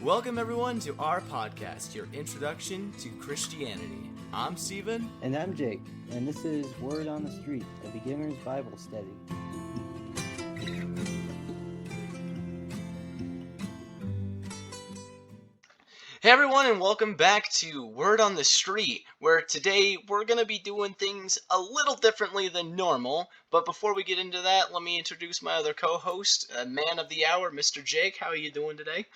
Welcome everyone to our podcast, your introduction to Christianity. I'm Steven. And I'm Jake, and this is Word on the Street, a beginner's Bible study. Hey everyone, and welcome back to Word on the Street, where today we're going to be doing things a little differently than normal. But before we get into that, let me introduce my other co-host, man of the hour, Mr. Jake. How are you doing today?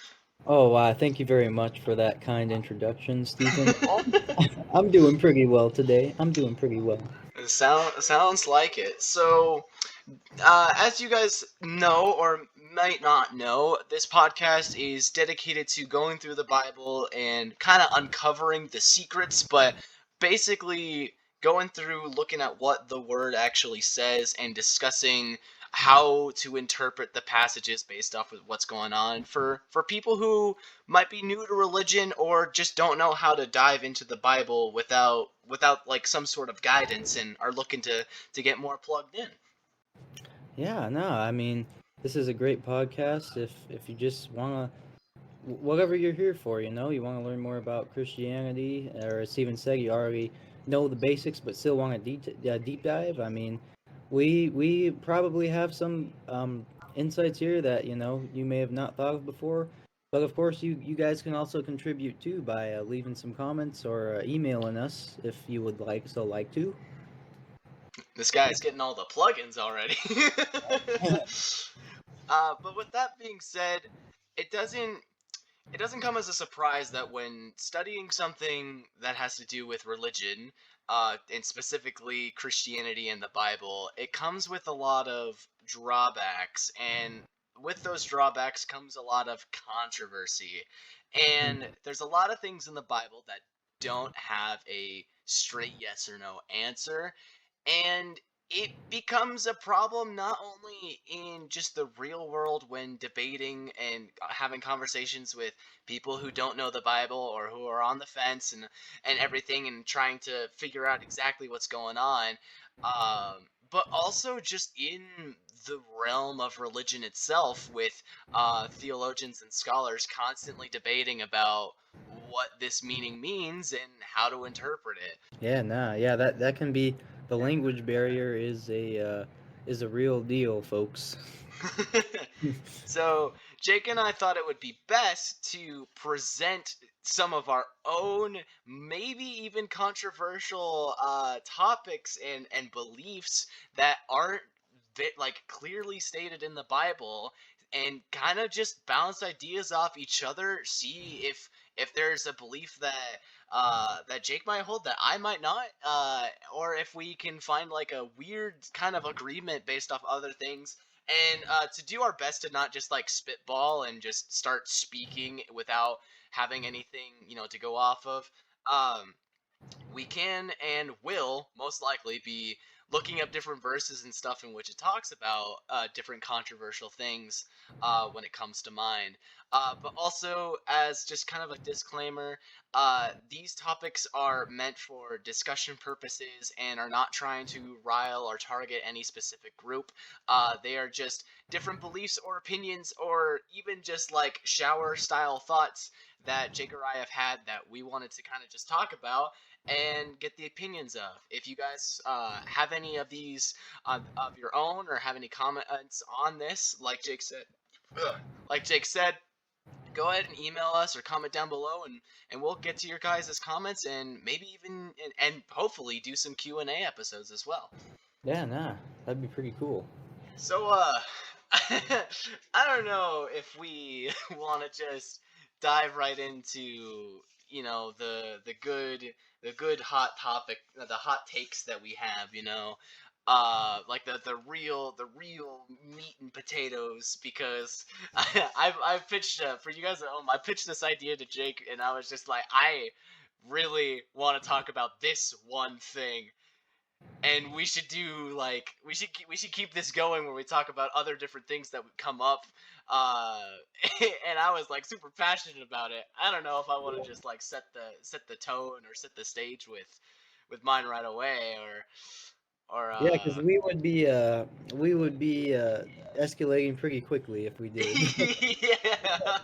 Oh, thank you very much for that kind introduction, Stephen. I'm doing pretty well today. Sounds like it. So, as you guys know or might not know, this podcast is dedicated to going through the Bible and kind of uncovering the secrets, but basically going through looking at what the word actually says and discussing how to interpret the passages based off of what's going on for people who might be new to religion or just don't know how to dive into the Bible without like some sort of guidance and are looking to get more plugged in. Yeah, no, I mean, this is a great podcast if you just want to, whatever you're here for, you want to learn more about Christianity, or as Stephen said, you already know the basics but still want to deep dive. I mean, we probably have some insights here that you may have not thought of before, but of course you guys can also contribute too by leaving some comments or emailing us if you would like to. This guy's getting all the plugins already. But with that being said, it doesn't come as a surprise that when studying something that has to do with religion, and specifically Christianity and the Bible, it comes with a lot of drawbacks, and with those drawbacks comes a lot of controversy. And there's a lot of things in the Bible that don't have a straight yes or no answer, and it becomes a problem not only in just the real world when debating and having conversations with people who don't know the Bible or who are on the fence and everything and trying to figure out exactly what's going on, but also just in the realm of religion itself with theologians and scholars constantly debating about what this meaning means and how to interpret it. Yeah, that can be, the language barrier is a real deal, folks. So, Jake and I thought it would be best to present some of our own, maybe even controversial topics and beliefs that aren't like clearly stated in the Bible, and kind of just bounce ideas off each other, see if there's a belief that that Jake might hold that I might not, or if we can find like a weird kind of agreement based off other things, and to do our best to not just like spitball and just start speaking without having anything to go off of. Um, we can and will most likely be looking up different verses and stuff in which it talks about different controversial things when it comes to mind. But also, as just kind of a disclaimer, these topics are meant for discussion purposes and are not trying to rile or target any specific group. They are just different beliefs or opinions, or even just like shower style thoughts that Jake or I have had that we wanted to kind of just talk about and get the opinions of. If you guys have any of these of your own or have any comments on this, like Jake said, go ahead and email us or comment down below, and we'll get to your guys' comments and maybe even and hopefully do some Q&A episodes as well. Yeah, that'd be pretty cool. So I don't know if we want to just dive right into the good hot topic, the hot takes that we have, like the real meat and potatoes, because I've pitched for you guys at home, I pitched this idea to Jake, and I was just like, I really want to talk about this one thing, and we should do like we should keep this going where we talk about other different things that would come up, uh and I was like super passionate about it. I don't know if I want to just like set the tone or set the stage with mine right away, or Or Yeah, because we would be escalating pretty quickly if we did. yeah.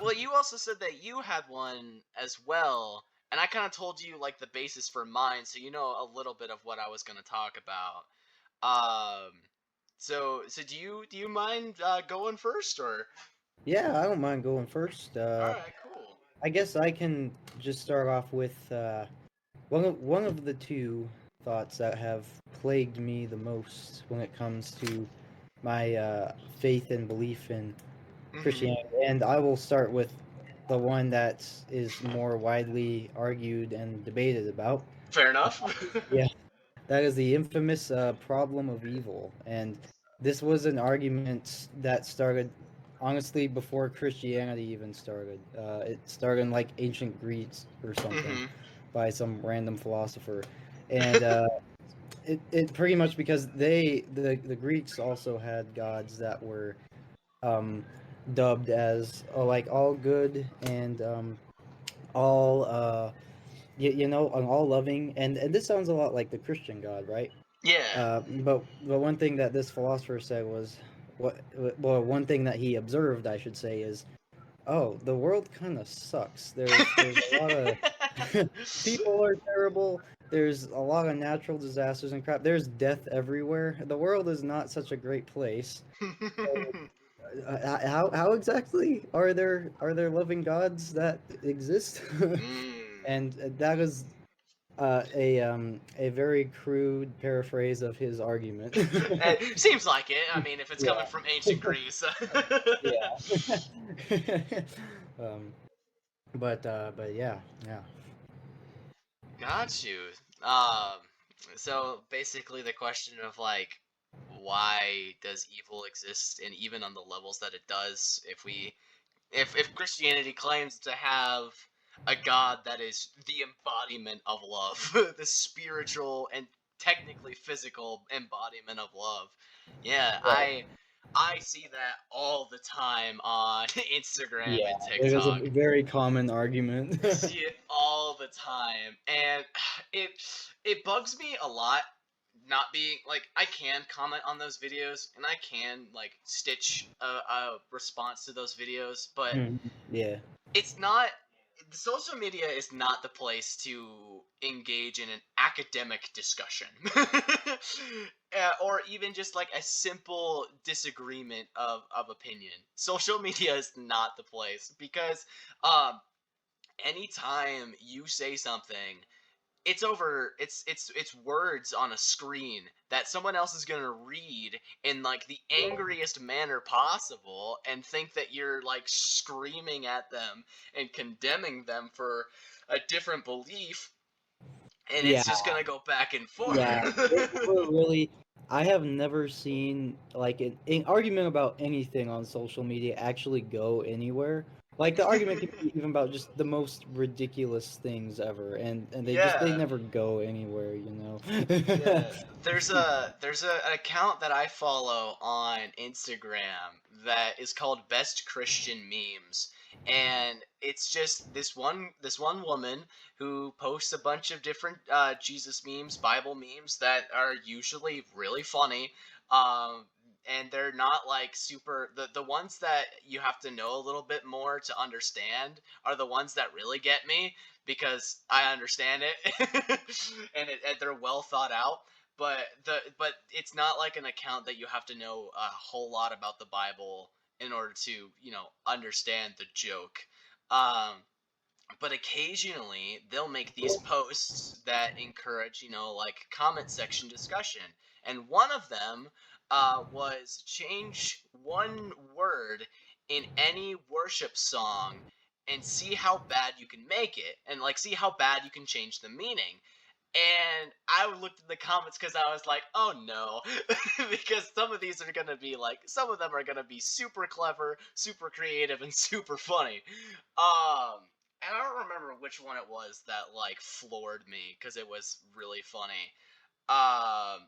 Well, you also said that you had one as well, and I kind of told you like the basis for mine, so you know a little bit of what I was going to talk about. Um, so do you mind going first, or? Yeah, I don't mind going first. All right, cool. I guess I can just start off with one of the two thoughts that have plagued me the most when it comes to my faith and belief in Hmm. Christianity, and I will start with the one that is more widely argued and debated about. Fair Uh, enough. yeah, that is the infamous problem of evil, and this was an argument that started honestly before Christianity even started. It started in like ancient Greece or something Hmm. by some random philosopher, and it pretty much because the Greeks also had gods that were um, dubbed as like all good and all all loving, and this sounds a lot like the Christian God, right? Yeah. But one thing that this philosopher said was what well one thing that he observed, I should say, is the world kind of sucks. There's a lot of people are terrible. There's a lot of natural disasters and crap. There's death everywhere. The world is not such a great place. How exactly are there loving gods that exist? Mm. And that is a very crude paraphrase of his argument. Seems like it. I mean, if it's coming Yeah, from ancient Greece. yeah. um, but yeah, yeah, Got you. Um, so basically, the question of like, why does evil exist, and even on the levels that it does, if Christianity claims to have a God that is the embodiment of love, the spiritual and technically physical embodiment of love, yeah, right. I see that all the time on Instagram Yeah, and it is a TikTok. very common argument. I see it all the time, and it it bugs me a lot not being like I can comment on those videos and I can like stitch a response to those videos, but Mhm. Yeah, it's not social media is not the place to engage in an academic discussion or even just like a simple disagreement of opinion. Social media is not the place because um anytime you say something, it's words on a screen that someone else is going to read in like the angriest manner possible and think that you're like screaming at them and condemning them for a different belief, and it's yeah, just going to go back and yeah. It forth. never really. I have never seen like an argument about anything on social media actually go anywhere. Like the argument can be even about just the most ridiculous things ever, and they Yeah. never go anywhere, you Yeah, know. there's an account that I follow on Instagram that is called Best Christian Memes, and it's just this one woman who posts a bunch of different Jesus memes, Bible memes that are usually really funny. Um, and they're not like super the ones that you have to know a little bit more to understand are the ones that really get me because I understand it, and they're well thought out. But it's not like an account that you have to know a whole lot about the Bible in order to understand the joke. Um, but occasionally they'll make these posts that encourage like comment section discussion, and one of them was change one word in any worship song and see how bad you can make it, and like see how bad you can change the meaning. And I looked at the comments because I was like, oh no. Because some of these are gonna be like, some of them are gonna be super clever, super creative, and super funny. And I don't remember which one it was that like floored me because it was really funny. Um,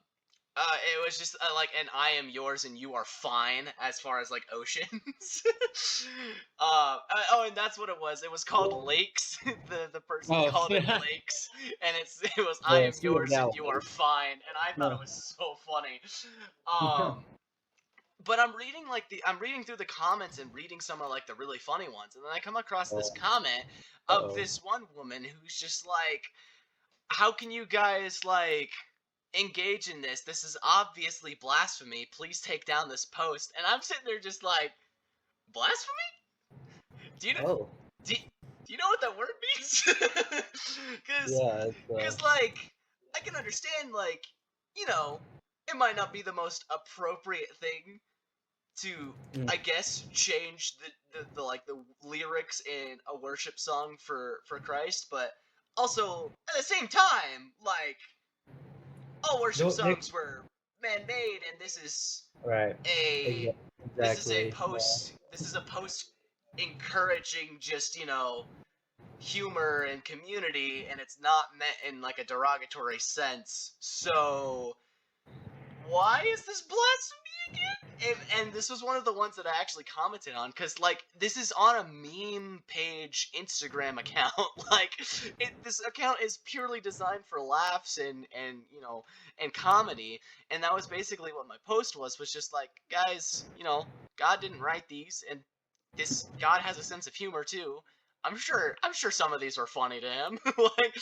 it was just like an I am yours and you are fine as far as like oceans. Oh, and that's what it was. It was called Lakes. The person Oh, called it yeah. Lakes, and it was I The am Sea of yours and you are Galilee. fine, and I thought Yeah. it was so funny. But I'm reading through the comments and reading some of like the really funny ones, and then I come across this Oh, comment of uh-oh. this one woman who's just like, how can you guys like engage in this? This is obviously blasphemy. Please take down this post. And I'm sitting there just like, blasphemy? Do you know Oh, do, do you know what that word means? Cuz yeah, it's, cuz like I can understand like, you know, it might not be the most appropriate thing to, mm, I guess, change the like the lyrics in a worship song for Christ, but also at the same time, like, all worship no, songs were man-made, and right, a exactly, yeah. this is a post encouraging just, humor and community, and it's not meant in like a derogatory sense. So why is this blasphemy again? And this was one of the ones that I actually commented on, because like this is on a meme page Instagram account. Like this account is purely designed for laughs and comedy, and that was basically what my post was just like, guys, God didn't write these, and this God has a sense of humor too. I'm sure some of these were funny to him. like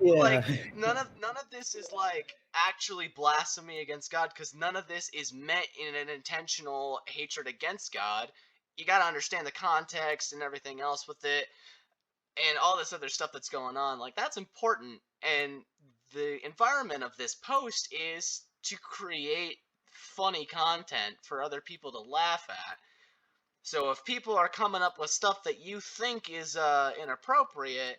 Yeah. like none of this is like actually blasphemy against God, because none of this is meant in an intentional hatred against God. You got to understand the context and everything else with it, and all this other stuff that's going on. Like, that's important, and the environment of this post is to create funny content for other people to laugh at. So if people are coming up with stuff that you think is inappropriate,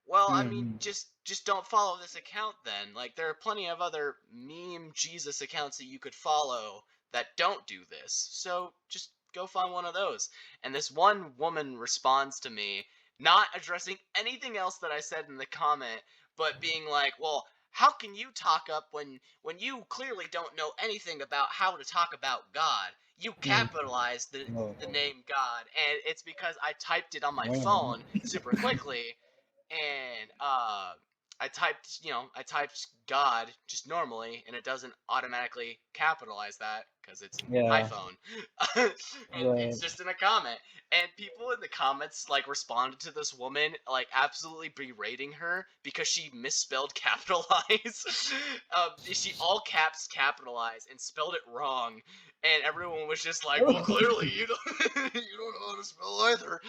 well, I mean, Mhm. just don't follow this account then. Like, there are plenty of other meme Jesus accounts that you could follow that don't do this. So just go find one of those. And this one woman responds to me, not addressing anything else that I said in the comment, but being like, "Well, how can you talk up when you clearly don't know anything about how to talk about God? You Mm. capitalize Oh, the name God, and it's because I typed it on my man. phone super quickly, and I typed God just normally, and it doesn't automatically capitalize that because it's an Yeah, iPhone, and right. it's just in a comment. And people in the comments like responded to this woman like absolutely berating her because she misspelled capitalize. She all caps capitalize and spelled it wrong, and everyone was just like, "Well, clearly you don't you don't know how to spell either."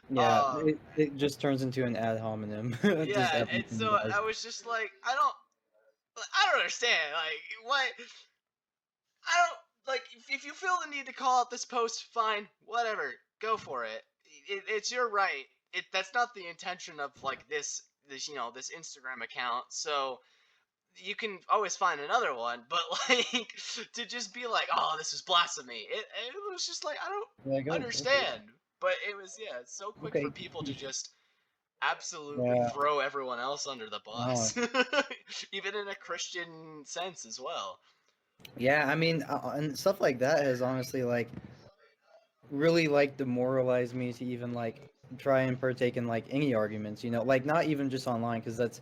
Yeah, Um, it just turns into an ad hominem. Just yeah, and everything so does. I was just like, I don't understand. Like, what? I don't like. If you feel the need to call out this post, fine, whatever, go for it. It's your right. That's not the intention of like this Instagram account. So you can always find another one, but like to just be like, oh, this is blasphemy. It was just like, I don't Like, oh, okay. understand. But it was, yeah, it's so quick for Okay. people to just absolutely Yeah. throw everyone else under the Oh. bus, even in a Christian sense as well. Yeah, I mean, and stuff like that has honestly like really like demoralized me to even like try and partake in like any arguments, like not even just online, because that's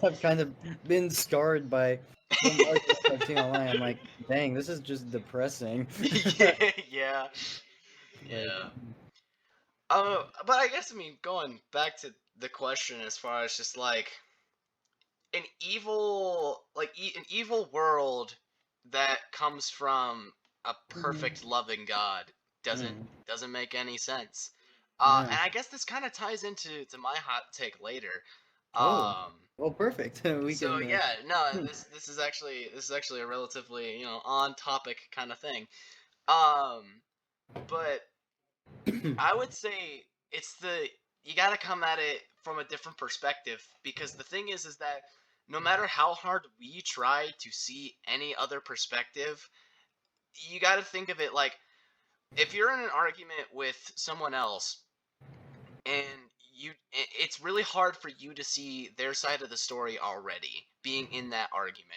I've kind of been scarred by some arguments I've seen online. I'm like, dang, this is just depressing. yeah, yeah, Like, yeah. But I guess, I mean, going back to the question as far as just like an evil world that comes from a perfect loving God doesn't mm, doesn't make any sense. yeah. And I guess this kind of ties into my hot take later. Oh, Um, well, perfect. We so can. yeah, no, Hmm. this is actually a relatively on topic kind of thing. Um, but I would say you got to come at it from a different perspective, because the thing is that no matter how hard we try to see any other perspective, you got to think of it like, if you're in an argument with someone else and it's really hard for you to see their side of the story already being in that argument.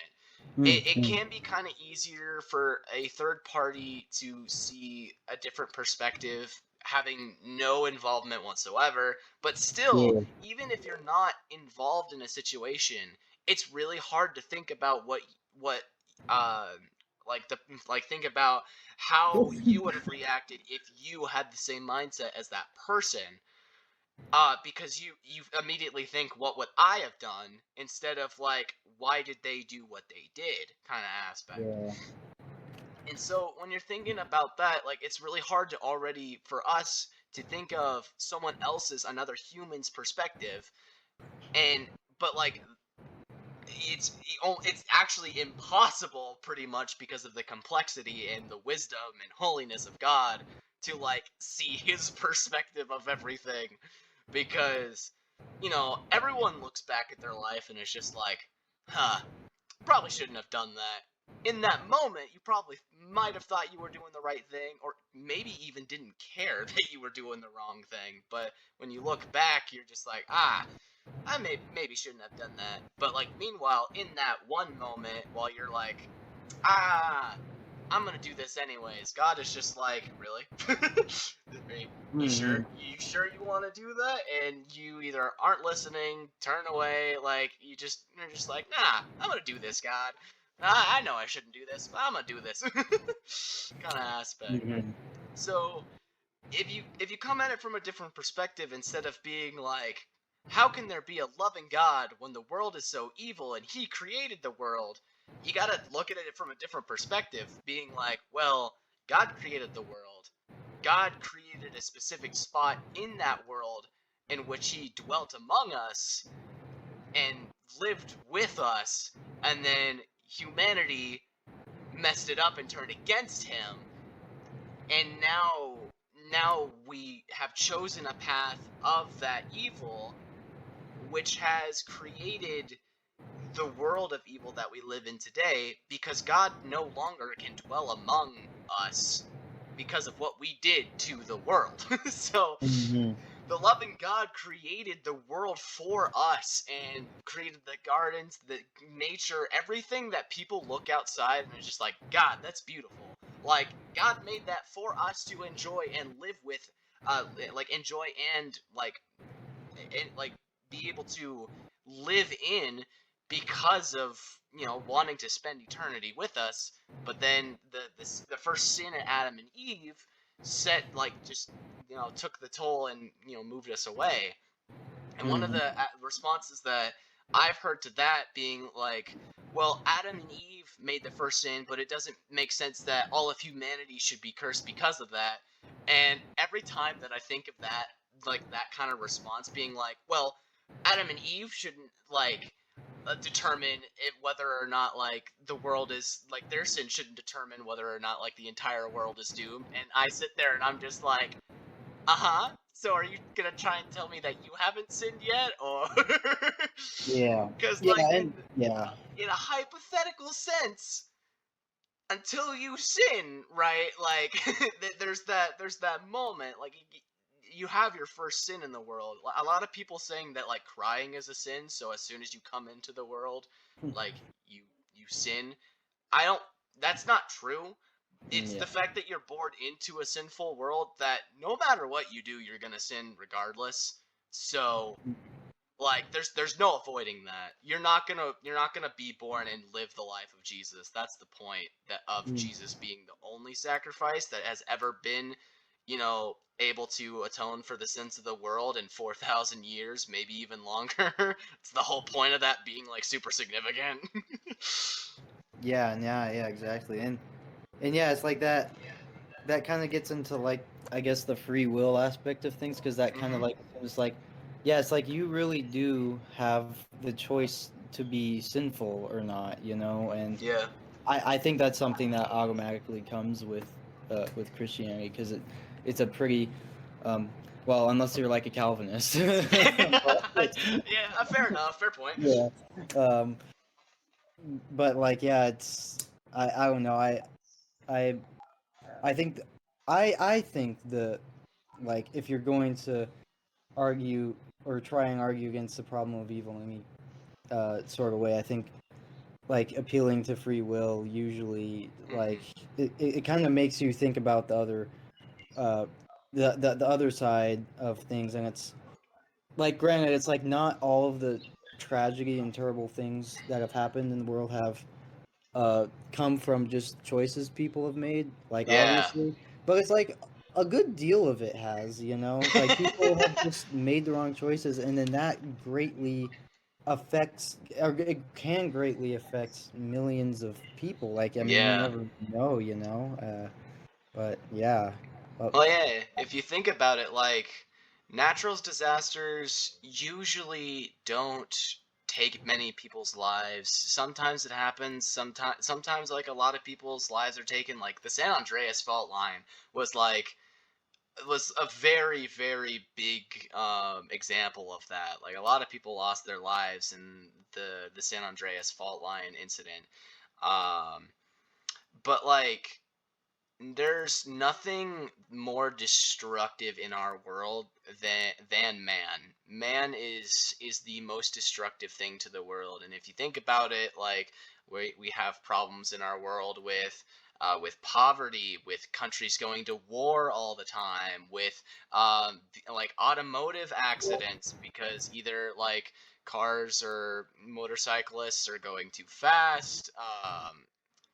it can be kind of easier for a third party to see a different perspective having no involvement whatsoever. But still, Yeah. even if you're not involved in a situation, it's really hard to think about what uh like the like think about how you would have reacted if you had the same mindset as that person, because you immediately think, what would I have done, instead of like, why did they do what they did, kind of aspect. Yeah. And so when you're thinking about that, like, it's really hard to already, for us to think of someone else's, another human's perspective, and but like it's actually impossible, pretty much, because of the complexity and the wisdom and holiness of God, to like see his perspective of everything, because everyone looks back at their life and is just like, huh, probably shouldn't have done that. In that moment, you probably might have thought you were doing the right thing, or maybe even didn't care that you were doing the wrong thing. But when you look back, you're just like, I maybe shouldn't have done that. But like, meanwhile, in that one moment, while you're like, I'm gonna do this anyways, God is just like, really? You sure? Mhm. You sure you want to do that? And you either aren't listening, turn away, like you're just like, nah, I'm gonna do this, God. I know I shouldn't do this, but I'm gonna do this, kind of aspect. Mhm. So if you come at it from a different perspective, instead of being like, how can there be a loving God when the world is so evil and he created the world? You got to look at it from a different perspective, being like, well, God created the world. God created a specific spot in that world in which he dwelt among us and lived with us, and then humanity messed it up and turned against him, and now we have chosen a path of that evil, which has created the world of evil that we live in today, because God no longer can dwell among us because of what we did to the world. So Mhm. the loving God created the world for us and created the gardens, the nature, everything that people look outside and are just like, God, that's beautiful. Like, God made that for us to enjoy and live with, like enjoy and like be able to live in, because of wanting to spend eternity with us. But then the first sin of Adam and Eve set, like, just took the toll and moved us away. And one of Mhm. the responses that I've heard to that being like, well, Adam and Eve made the first sin, but it doesn't make sense that all of humanity should be cursed because of that. And every time that I think of that, like that kind of response being like, well, Adam and Eve shouldn't like determine whether or not like the world is like, their sin shouldn't determine whether or not like the entire world is doomed. And I sit there and I'm just like, uh-huh. So are you gonna try and tell me that you haven't sinned yet, or Yeah. because Yeah, like and yeah. in a hypothetical sense, until you sin, right? Like there's that moment, like you have your first sin in the world. A lot of people saying that like crying is a sin, so as soon as you come into the world, like you sin. I don't. That's not true. It's Yeah. the fact that you're born into a sinful world that no matter what you do, you're gonna sin regardless. So like there's no avoiding that. You're not gonna be born and live the life of Jesus. That's the point that of Mm. Jesus being the only sacrifice that has ever been, able to atone for the sins of the world in 4,000 years, maybe even longer. It's the whole point of that being like super significant. Yeah, exactly. And yeah, it's like that kind of gets into, like, I guess, the free will aspect of things, because that kind of Hmm. like it's like, yeah, it's like you really do have the choice to be sinful or not, and Yeah. I think that's something that automatically comes with Christianity, because it's a pretty um well, unless you're like a Calvinist. But Yeah, fair enough. Fair point. yeah. um but like, yeah, I don't know, I I think I think the like, if you're going to argue or try and argue against the problem of evil in any sort of way, I think like appealing to free will usually like Mhm. it kind of makes you think about the other uh the other side of things, and it's like, granted, it's like not all of the tragedy and terrible things that have happened in the world have come from just choices people have made, like, Yeah. obviously, but it's like a good deal of it has, you know, like people have just made the wrong choices, and then that greatly affects, or it can greatly affect millions of people. Like, I mean, you Yeah. never know, you know, but yeah. uh, Well, yeah, if you think about it, like, natural disasters usually don't take many people's lives. Sometimes it happens, sometimes like a lot of people's lives are taken. Like the San Andreas fault line was like was a very very big example of that. Like a lot of people lost their lives in the San Andreas fault line incident. Um, but like there's nothing more destructive in our world than man. Man is the most destructive thing to the world, and if you think about it, like we have problems in our world with poverty, with countries going to war all the time, with like automotive accidents because either like cars or motorcyclists are going too fast,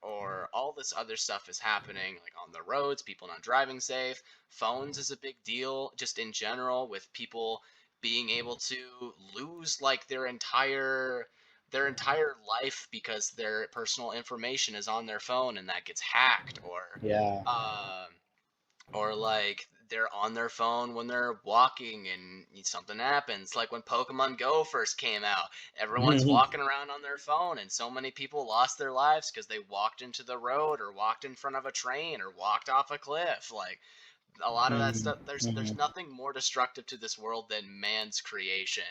or all this other stuff is happening like on the roads, people not driving safe. Phones is a big deal just in general, with people being able to lose like their entire life because their personal information is on their phone and that gets hacked, yeah. um or like they're on their phone when they're walking and something happens. Like when Pokemon Go first came out, everyone's walking around on their phone, and so many people lost their lives because they walked into the road or walked in front of a train or walked off a cliff. Like a lot of that Mhm, stuff, there's mhm. nothing more destructive to this world than man's creation.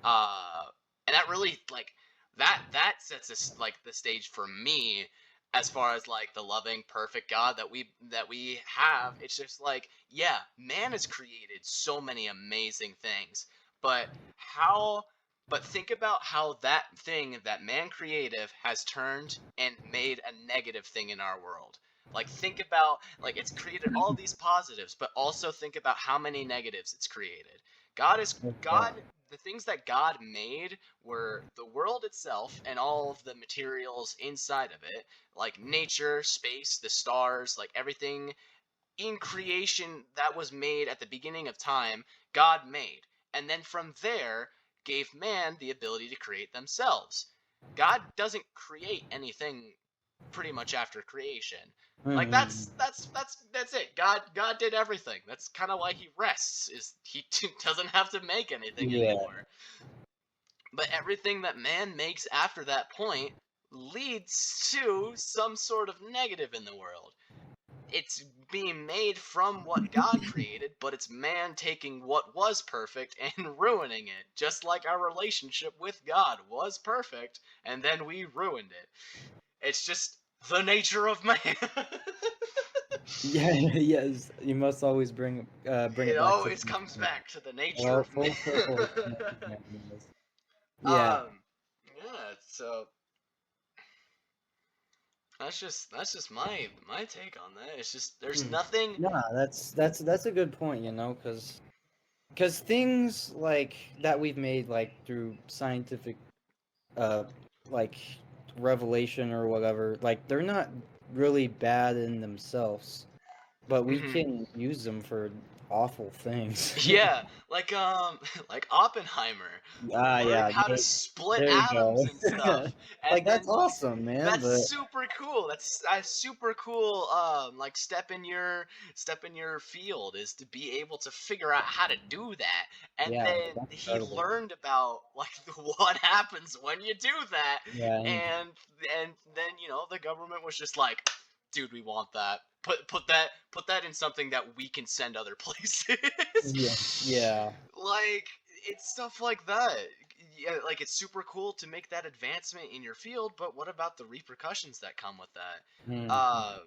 uh and that really like that sets us like the stage for me as far as like the loving perfect God that we have. It's just like, yeah, man has created so many amazing things, but how but think about how that thing that man creative has turned and made a negative thing in our world. Like think about, like, it's created all these positives, but also think about how many negatives it's created. Okay. God, the things that God made were the world itself and all of the materials inside of it, like nature, space, the stars, like everything in creation that was made at the beginning of time, God made. And then from there, gave man the ability to create themselves. God doesn't create anything pretty much after creation. Like Mhm. that's it. God did everything. That's kind of why he rests. Is he doesn't have to make anything Yeah. anymore. But everything that man makes after that point leads to some sort of negative in the world. It's being made from what God created, but it's man taking what was perfect and ruining it. Just like our relationship with God was perfect, and then we ruined it. It's just the nature of man. Yeah, yes, you must always bring It it back to always comes back to the nature well, of man. full circle. Yes. Yeah. Yeah. So that's just my take on that. It's just there's Mm. nothing. Nah, that's a good point, you know, because things like that we've made like through scientific uh like revelation or whatever, like they're not really bad in themselves, but we Mhm. can use them for awful things. Yeah, like like Oppenheimer learned Yeah, how to split there you atoms go. and stuff, and Like, then that's awesome, man, that's but super cool. That's a super cool like step in your field is to be able to figure out how to do that. And yeah, then that's he incredible. learned about like what happens when you do that, Yeah, and and then the government was just like, dude, we want that. Put that in something that we can send other places. yeah, yeah. Like it's stuff like that. Yeah, like it's super cool to make that advancement in your field, but what about the repercussions that come with that? Mhm. Uh,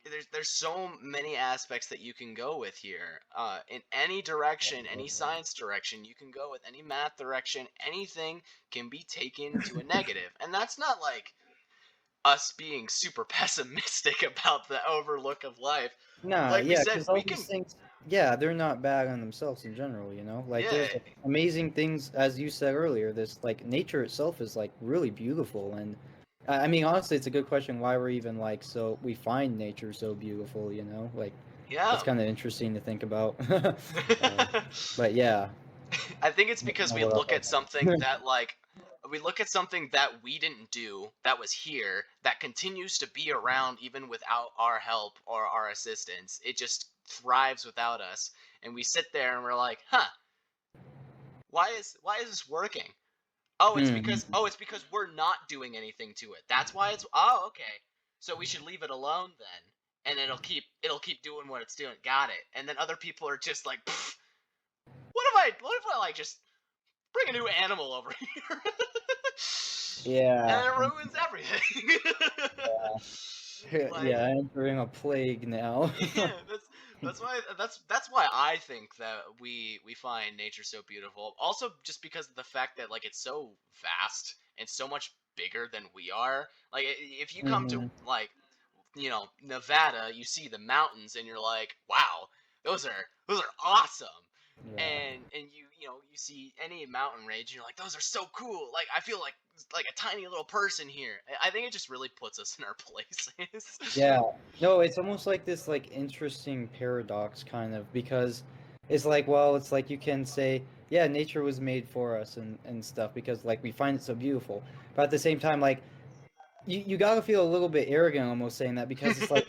there's so many aspects that you can go with here. In any direction, any science direction, you can go with any math direction. Anything can be taken to a negative, and that's not like us being super pessimistic about the overlook of life. Nah, Like we yeah, said, because all we these can. things, yeah, they're not bad on themselves in general, you know? Like, Yeah, there's amazing things, as you said earlier, this, like, nature itself is, like, really beautiful. And, I mean, honestly, it's a good question why we're even, like, so, we find nature so beautiful, you know? Like, yeah. it's kind of interesting to think about. But, yeah, I think it's I don't because know we what look at something else. that like we look at something that we didn't do that was here that continues to be around even without our help or our assistance. It just thrives without us, and we sit there and we're like, "Huh, why is this working?" Mhm. It's because we're not doing anything to it. That's why it's oh, okay. So we should leave it alone then. And it'll keep doing what it's doing. Got it. And then other people are just like, "Pfft, what if I like just bring a new animal over here?" And Yeah, it ruins everything. Like, yeah, entering a plague now. yeah, that's why I think that we find nature so beautiful. Also, just because of the fact that like it's so vast and so much bigger than we are. Like, if you come to Hmm. like Nevada, you see the mountains and you're like, wow, those are awesome. Yeah. And you see any mountain range and you're like, those are so cool. Like, I feel like a tiny little person here. I think it just really puts us in our places. Yeah. No, it's almost like this like interesting paradox kind of because it's like, well, it's like you can say, yeah, nature was made for us and stuff because like we find it so beautiful. But at the same time, like you gotta feel a little bit arrogant almost saying that because it's like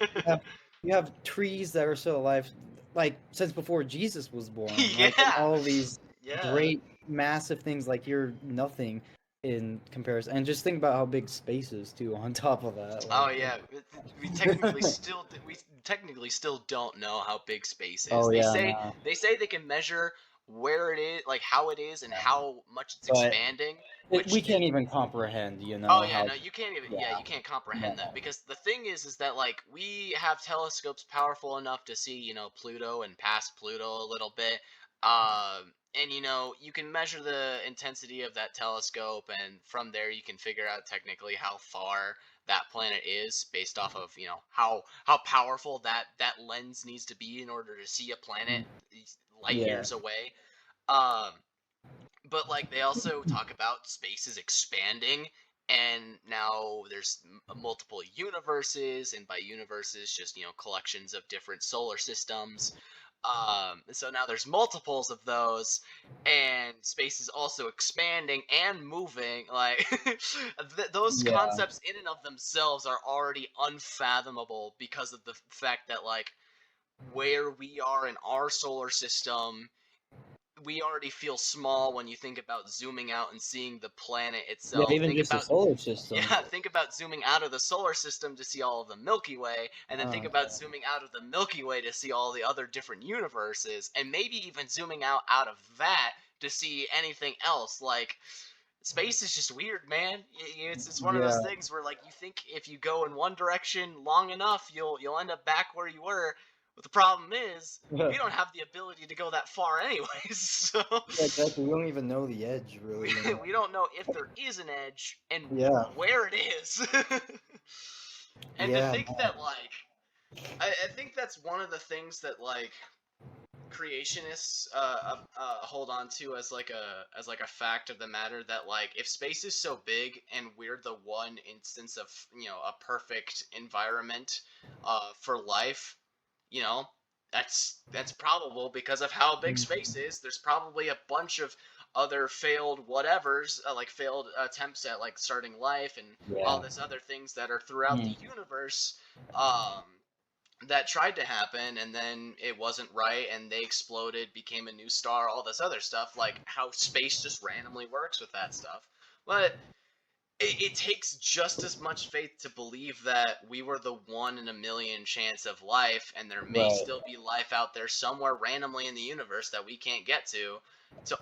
you have trees that are still alive like since before Jesus was born, like and Yeah. all of these Yeah. great massive things like you're nothing in comparison. And just think about how big space is too on top of that. Oh Like yeah. We technically still don't know how big space is. oh They yeah, say no. they say they can measure where it is, like how it is and how much it's But expanding, we which can't even comprehend, oh know, yeah, how no, you can't even. yeah, Yeah, you can't comprehend that no. because the thing is that like we have telescopes powerful enough to see Pluto and past Pluto a little bit, and you can measure the intensity of that telescope, and from there you can figure out technically how far that planet is based off of how powerful that lens needs to be in order to see a planet Mm, light yeah. years away. Um, but like they also talk about space is expanding, and now there's multiple universes, and by universes just collections of different solar systems. So now there's multiples of those, and space is also expanding and moving. Like those Yeah. concepts in and of themselves are already unfathomable because of the fact that like where we are in our solar system, we already feel small when you think about zooming out and seeing the planet Yeah, itself. even just the solar system. Yeah, think about zooming out of the solar system to see all of the Milky Way, and then think about Yeah. zooming out of the Milky Way to see all the other different universes, and maybe even zooming out of that to see anything else. Like, space is just weird, man. It's one of those Yeah. things where like you think if you go in one direction long enough, you'll end up back where you were. But the problem is we don't have the ability to go that far anyways. So Yeah, exactly. We don't even know the edge, we really, you know. we don't know if there is an edge and Yeah, where it is. And to yeah, think that like I think that's one of the things that like creationists hold on to as like a fact of the matter, that like if space is so big and we're the one instance of a perfect environment for life, you know that's probable because of how big mm, space is. There's probably a bunch of other failed whatevers, like failed attempts at like starting life and all yeah. this other things that are throughout the Mm, universe, um that tried to happen, and then it wasn't right and they exploded, became a new star, all this other stuff, like how space just randomly works with that stuff. But it takes just as much faith to believe that we were the 1 in a million chance of life, and there may right. still be life out there somewhere randomly in the universe that we can't get to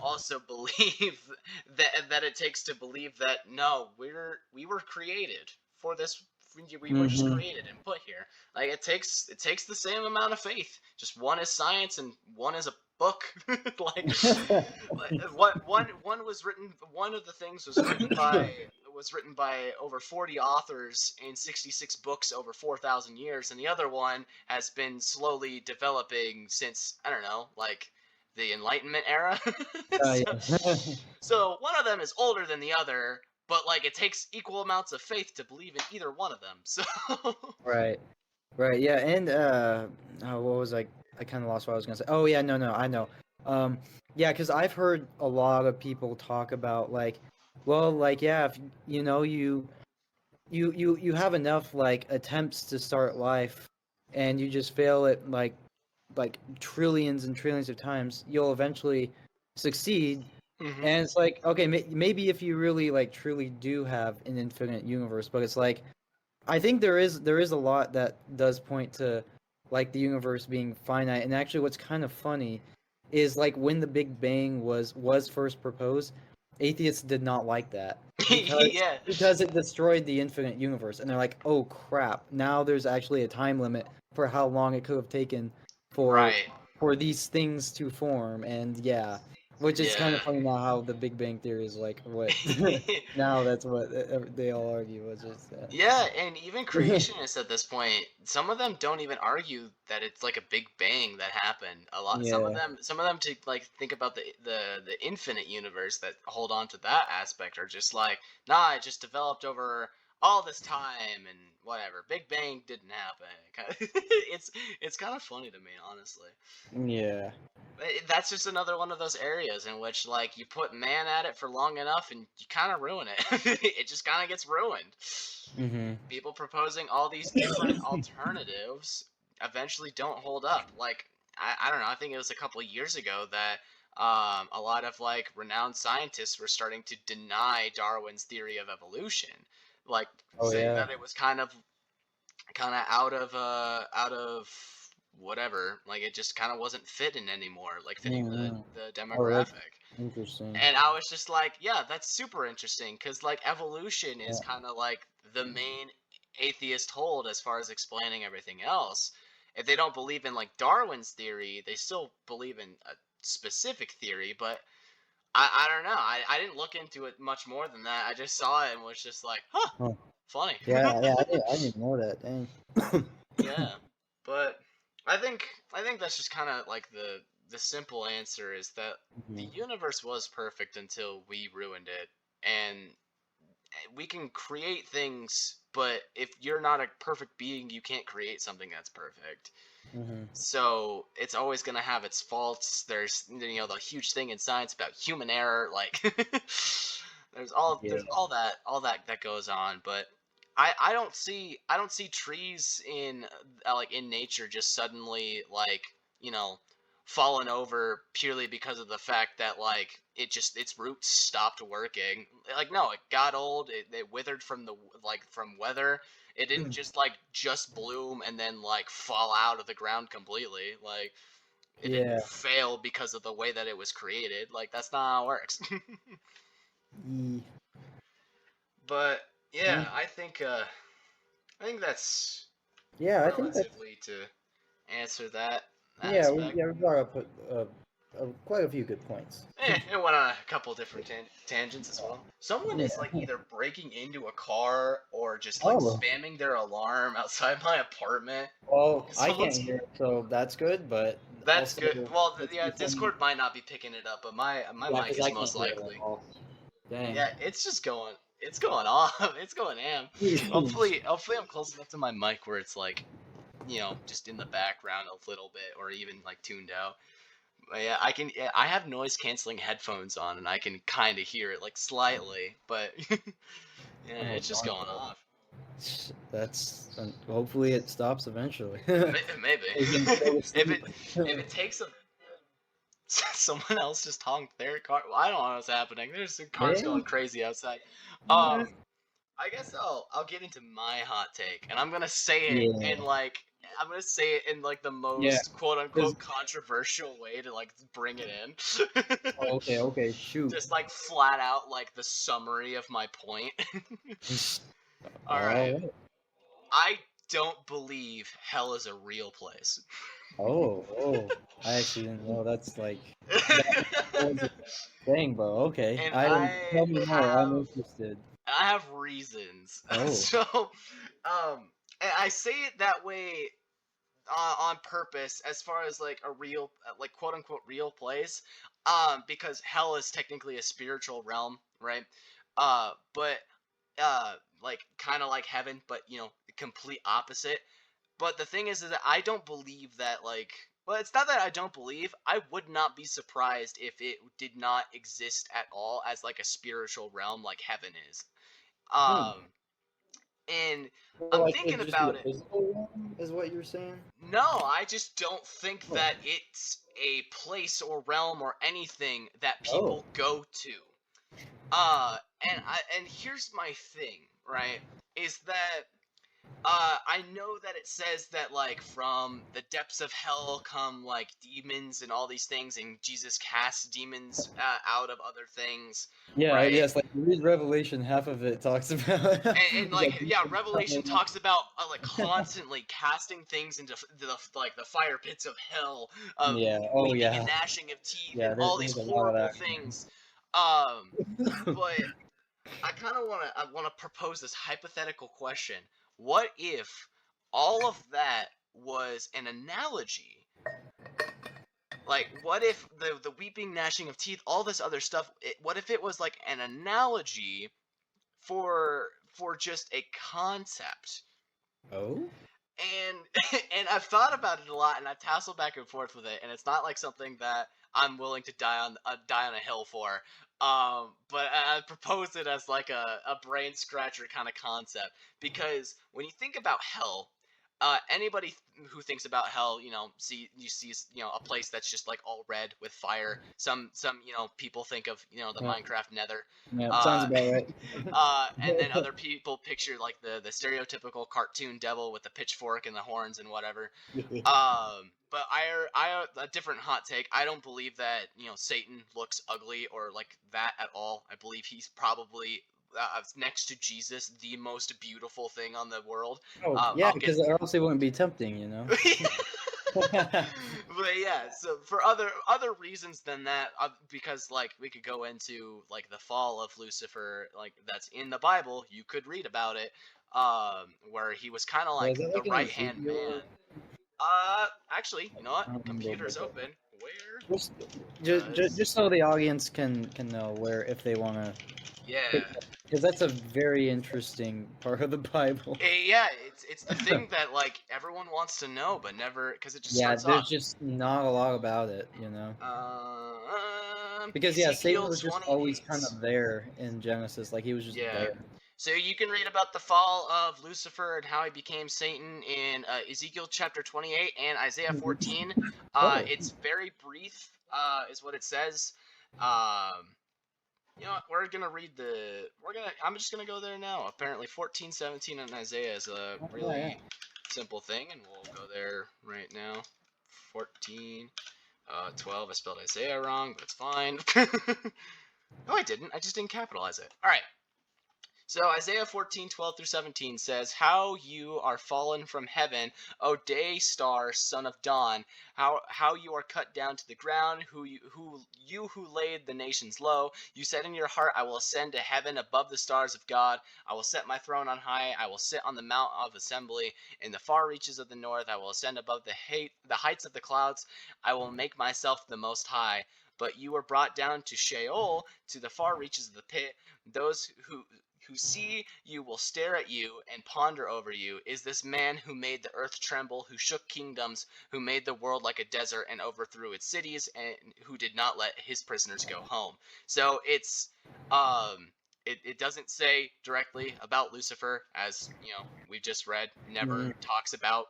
also believe that it takes to believe that no, we were created for this we were just Mm-hmm. created and put here. Like it takes the same amount of faith. Just one is science and one is a book. Like one was written. One of the things was written by over 40 authors in 66 books over 4,000 years, and the other one has been slowly developing since, I don't know, like the Enlightenment era. so, Yeah. so one of them is older than the other, but like it takes equal amounts of faith to believe in either one of them. So Right. Right. Yeah. And what was I kind of lost what I was gonna say. Oh yeah. No. No. I know. Um. Yeah. Because I've heard a lot of people talk about like, well, like yeah, if you have enough like attempts to start life, and you just fail it like trillions and trillions of times, you'll eventually succeed. Mhm. And it's like, okay, maybe if you really like truly do have an infinite universe, but it's like I think there is a lot that does point to like the universe being finite. And actually, what's kind of funny is like when the Big Bang was first proposed, atheists did not like that because Yeah. because it destroyed the infinite universe, and they're like, oh crap! Now there's actually a time limit for how long it could have taken for Right. for these things to form. And yeah, which is kind Yeah. of funny now how the Big Bang Theory is like what now that's what they all argue, which is Yeah, and even creationists at this point, some of them don't even argue that it's like a big bang that happened. A lot, yeah. some of them to like think about the infinite universe that hold on to that aspect are just like, nah, it just developed over all this time and whatever. Big Bang didn't happen. It's kind of funny to me, honestly. Yeah. That's just another one of those areas in which like you put man at it for long enough and you kind of ruin it. It just kind of gets ruined. Mhm. People proposing all these different alternatives eventually don't hold up. Like I don't know, I think it was a couple of years ago that a lot of like renowned scientists were starting to deny Darwin's theory of evolution, like Oh saying yeah. that it was kind of out of whatever, like it just kind of wasn't fitting anymore, like fitting Mhm. the Oh, that's demographic. interesting. And I was just like, yeah, that's super interesting because like evolution is Yeah. kind of like the main atheist hold as far as explaining everything else. If they don't believe in like Darwin's theory, they still believe in a specific theory, but I don't know. I didn't look into it much more than that. I just saw it and was just like, huh, Huh. funny. Yeah. Yeah. I didn't know that. Dang. Yeah, but I think that's just kind of like the simple answer is that the Mhm. universe was perfect until we ruined it, and we can create things, but if you're not a perfect being, you can't create something that's perfect. Mhm. So it's always gonna have its faults. There's the huge thing in science about human error, like there's Yeah. all that that goes on, but I don't see trees in like in nature just suddenly like you know fallen over purely because of the fact that like its roots stopped working. Like no, it got old, it withered from the like from weather. It didn't just like just bloom and then like fall out of the ground completely. Like it didn't Yeah. fail because of the way that it was created. Like that's not how it works. Ye- But Yeah. yeah, I think that's Yeah. I think that's relatively to answer that yeah. We aspect. yeah we brought up quite a few good points. It went on a couple different tangents as well. Someone is like Yeah. either breaking into a car or just like Oh. spamming their alarm outside my apartment. Well, I can't Someone's hear it, so that's good. But That's also, good. Well, let's yeah, see some. Discord might not be picking it up, but my Yeah, mic because is I can't most hear it at likely. all. Dang. Yeah, it's just going. It's going off. It's going ham. Hopefully, I'm close enough to my mic where it's like, just in the background a little bit, or even like tuned out. But yeah, I can. Yeah, I have noise canceling headphones on, and I can kind of hear it like slightly, but yeah, Oh it's just darn. going off. That's hopefully it stops eventually. Maybe We can go to if sleep. it takes a someone else just honked their car. Well, I don't know what's happening. There's some cars Yeah. going crazy outside. I guess I'll get into my hot take, and I'm gonna say it Yeah. in like the Yeah. most quote 'Cause- unquote controversial way to like bring it in. oh, okay. Okay. Shoot. Just like flat out like the summary of my point. All right. All right. I don't believe hell is a real place. Oh, I actually didn't know that's like that was a thing, but okay. and I I tell me more. I'm have interested. I have reasons. Oh, So, and I say it that way on purpose, as far as like a real, like quote unquote real place, because hell is technically a spiritual realm, right? But like kind of like heaven, but the complete opposite. But the thing is that I don't believe that, like, well, it's not that I don't believe. I would not be surprised if it did not exist at all as like a spiritual realm like heaven is. hmm. Um, and Well, I'm like thinking it'd just be a about it. physical realm, is what you're saying? No, I just don't think Oh, that it's a place or realm or anything that oh, people go to. And here's my thing, right? Is that I know that it says that like from the depths of hell come like demons and all these things, and Jesus casts demons out of other things, yeah, right? yes. Like you read Revelation, half of it talks about And yeah, like yeah, demons Revelation coming. talks about like constantly casting things into the fire pits of hell, Yeah. Oh, weeping and yeah. gnashing of teeth, Yeah. and all these There's a lot of horrible that. things. Um, but I kind of want to propose this hypothetical question. What if all of that was an analogy? Like, what if the weeping, gnashing of teeth, all this other stuff? What if it was like an analogy for just a concept? Oh. And and I've thought about it a lot, and I've tasseled back and forth with it, and it's not like something that I'm willing to die on a hill for. But I propose it as like a brain scratcher kind of concept, because when you think about hell, anybody who thinks about hell, you see a place that's just like all red with fire. Some people think of the Yeah. Minecraft Nether. Yeah. Sounds Uh, about right. and then other people picture like the stereotypical cartoon devil with the pitchfork and the horns and whatever. But I a different hot take. I don't believe that Satan looks ugly or like that at all. I believe he's probably next to Jesus the most beautiful thing on the world. Oh, yeah, I'll get. because or else it wouldn't be tempting, you know. But yeah, so for other reasons than that, because like we could go into like the fall of Lucifer, like that's in the Bible. You could read about it, where he was kind of Yeah, is like that the like an right hand man. Ezekiel? Actually, you know what? I don't remember. Computer's open. Where Just, does just so the audience can know where if they want to, yeah? because that's a very interesting part of the Bible. Yeah, it's the thing that like everyone wants to know, but never because it just Yeah, starts there's off. just not a lot about it, you know. Because yeah, Satan Ezekiel was just always 28. kind of there in Genesis, like he was just Yeah. there. So you can read about the fall of Lucifer and how he became Satan in Ezekiel chapter 28 and Isaiah 14. Oh, It's very brief, is what it says. Um, you know what? We're gonna read the. We're gonna. I'm just gonna go there now. Apparently, 14, 17, and Isaiah is a yeah, yeah. really simple thing, and we'll go there right now. 14, 12. I spelled Isaiah wrong, but it's fine. No, I didn't. I just didn't capitalize it. All right. So Isaiah 14:12 through 17 says, "How you are fallen from heaven, O day star, son of dawn! How you are cut down to the ground, who laid the nations low. You said in your heart, I will ascend to heaven above the stars of God. I will set my throne on high. I will sit on the mount of assembly in the far reaches of the north. I will ascend above the heights of the clouds. I will make myself the most high. But you were brought down to Sheol, to the far reaches of the pit. Those who see you will stare at you and ponder over you. Is this man who made the earth tremble, who shook kingdoms, who made the world like a desert and overthrew its cities, and who did not let his prisoners go home?" So it doesn't say directly about Lucifer, as we just read. Never Mhm. talks about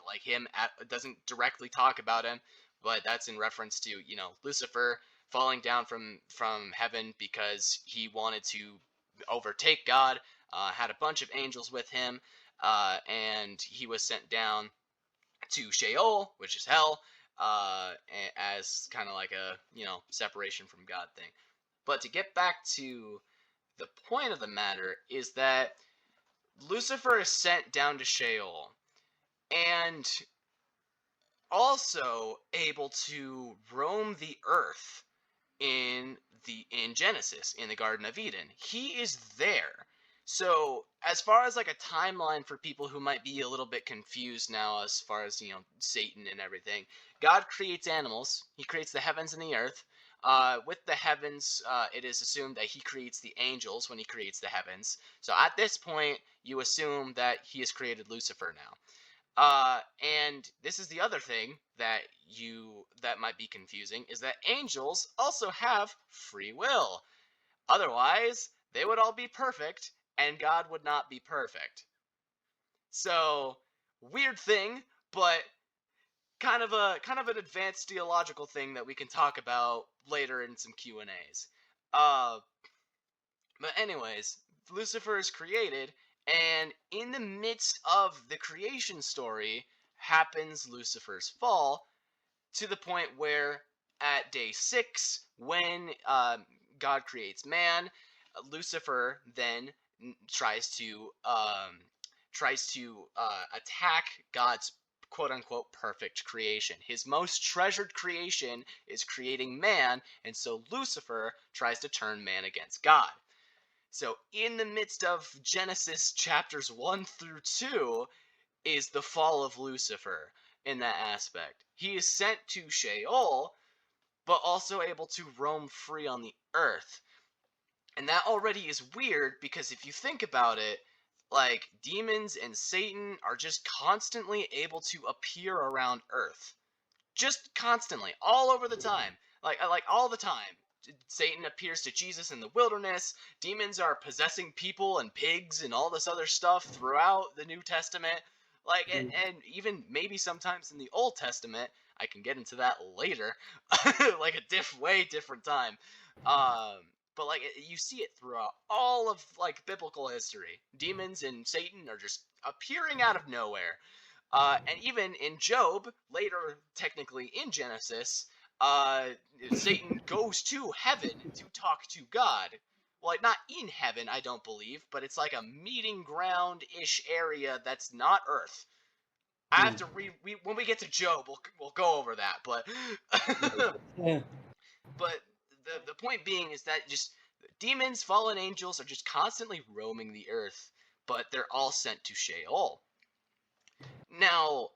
like him. It doesn't directly talk about him, but that's in reference to Lucifer falling down from heaven because he wanted to overtake God, had a bunch of angels with him, and he was sent down to Sheol, which is hell, as kind of like a separation from God thing. But to get back to the point of the matter is that Lucifer is sent down to Sheol, and also able to roam the earth in Genesis, in the Garden of Eden. He is there. So, as far as like a timeline for people who might be a little bit confused now as far as, Satan and everything, God creates animals. He creates the heavens and the earth. With the heavens, it is assumed that he creates the angels when he creates the heavens. So at this point, you assume that he has created Lucifer now. And this is the other thing that might be confusing, is that angels also have free will. Otherwise, they would all be perfect, and God would not be perfect. So, weird thing, but kind of an advanced theological thing that we can talk about later in some Q&As. But anyways, Lucifer is created, and in the midst of the creation story happens Lucifer's fall, to the point where at day 6, when God creates man, Lucifer then tries to attack God's quote-unquote perfect creation. His most treasured creation is creating man, and so Lucifer tries to turn man against God. So in the midst of Genesis chapters 1 through 2 is the fall of Lucifer in that aspect. He is sent to Sheol, but also able to roam free on the earth. And that already is weird, because if you think about it, like, demons and Satan are just constantly able to appear around earth. Just constantly, all over the time. Like all the time. Satan appears to Jesus in the wilderness. Demons are possessing people and pigs and all this other stuff throughout the New Testament. Like, and even maybe sometimes in the Old Testament. I can get into that later. Like a way different time. But like, you see it throughout all of like biblical history. Demons and Satan are just appearing out of nowhere. And even in Job, later technically in Genesis, Satan goes to heaven to talk to God. Well, like, not in heaven, I don't believe, but it's like a meeting ground-ish area that's not Earth. I have to when we get to Job, we'll go over that, but Yeah. but the point being is that just demons, fallen angels are just constantly roaming the earth, but they're all sent to Sheol. Now,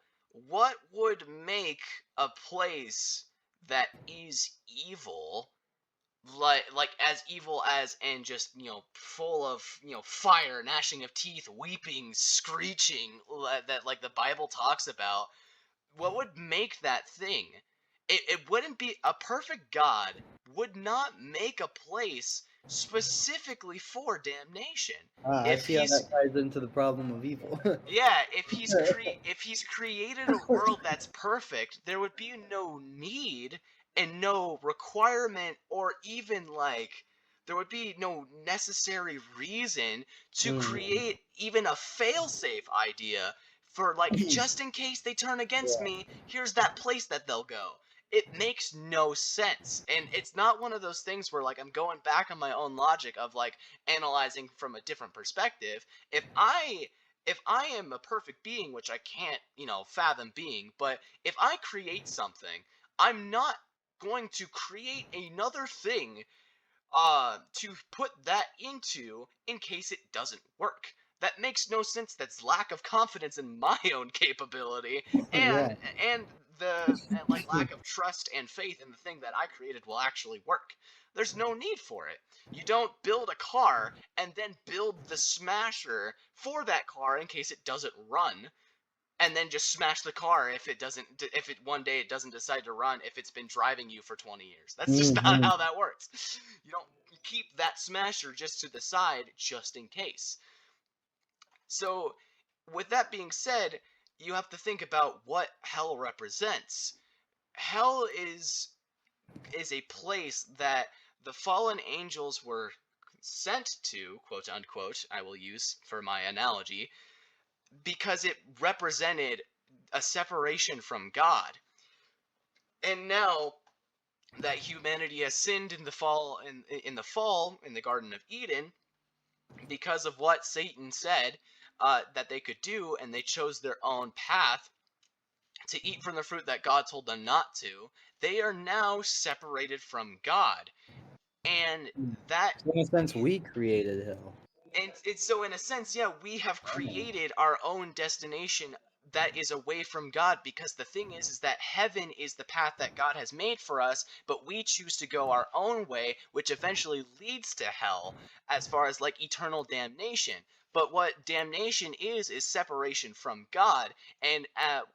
what would make a place that is evil, like as evil as, and just, full of, fire, gnashing of teeth, weeping, screeching, that like the Bible talks about, what would make that thing? It wouldn't be a perfect God would not make a place specifically for damnation. I If see how he's that ties into the problem of evil. Yeah, if he's created a world that's perfect, there would be no need and no requirement, or even like there would be no necessary reason to create even a failsafe idea for, like, just in case they turn against me, here's that place that they'll go. It makes no sense. And it's not one of those things where, like, I'm going back on my own logic of, like, analyzing from a different perspective. If I am a perfect being, which I can't, fathom being, but if I create something, I'm not going to create another thing to put that into in case it doesn't work. That makes no sense. That's lack of confidence in my own capability, and like lack of trust and faith in the thing that I created will actually work. There's no need for it. You don't build a car and then build the smasher for that car in case it doesn't run, and then just smash the car if it one day it doesn't decide to run, if it's been driving you for 20 years. That's just not how that works. You don't keep that smasher just to the side just in case. So, with that being said, you have to think about what hell represents. Hell is a place that the fallen angels were sent to, quote unquote, I will use for my analogy, because it represented a separation from God. And now that humanity has sinned in the fall, in the Garden of Eden, because of what Satan said, that they could do, and they chose their own path to eat from the fruit that God told them not to, they are now separated from God. And that So in a sense, we created hell. and it's so in a sense, yeah, we have created our own destination that is away from God, because the thing is that heaven is the path that God has made for us, but we choose to go our own way, which eventually leads to hell as far as like eternal damnation. But what damnation is separation from God. And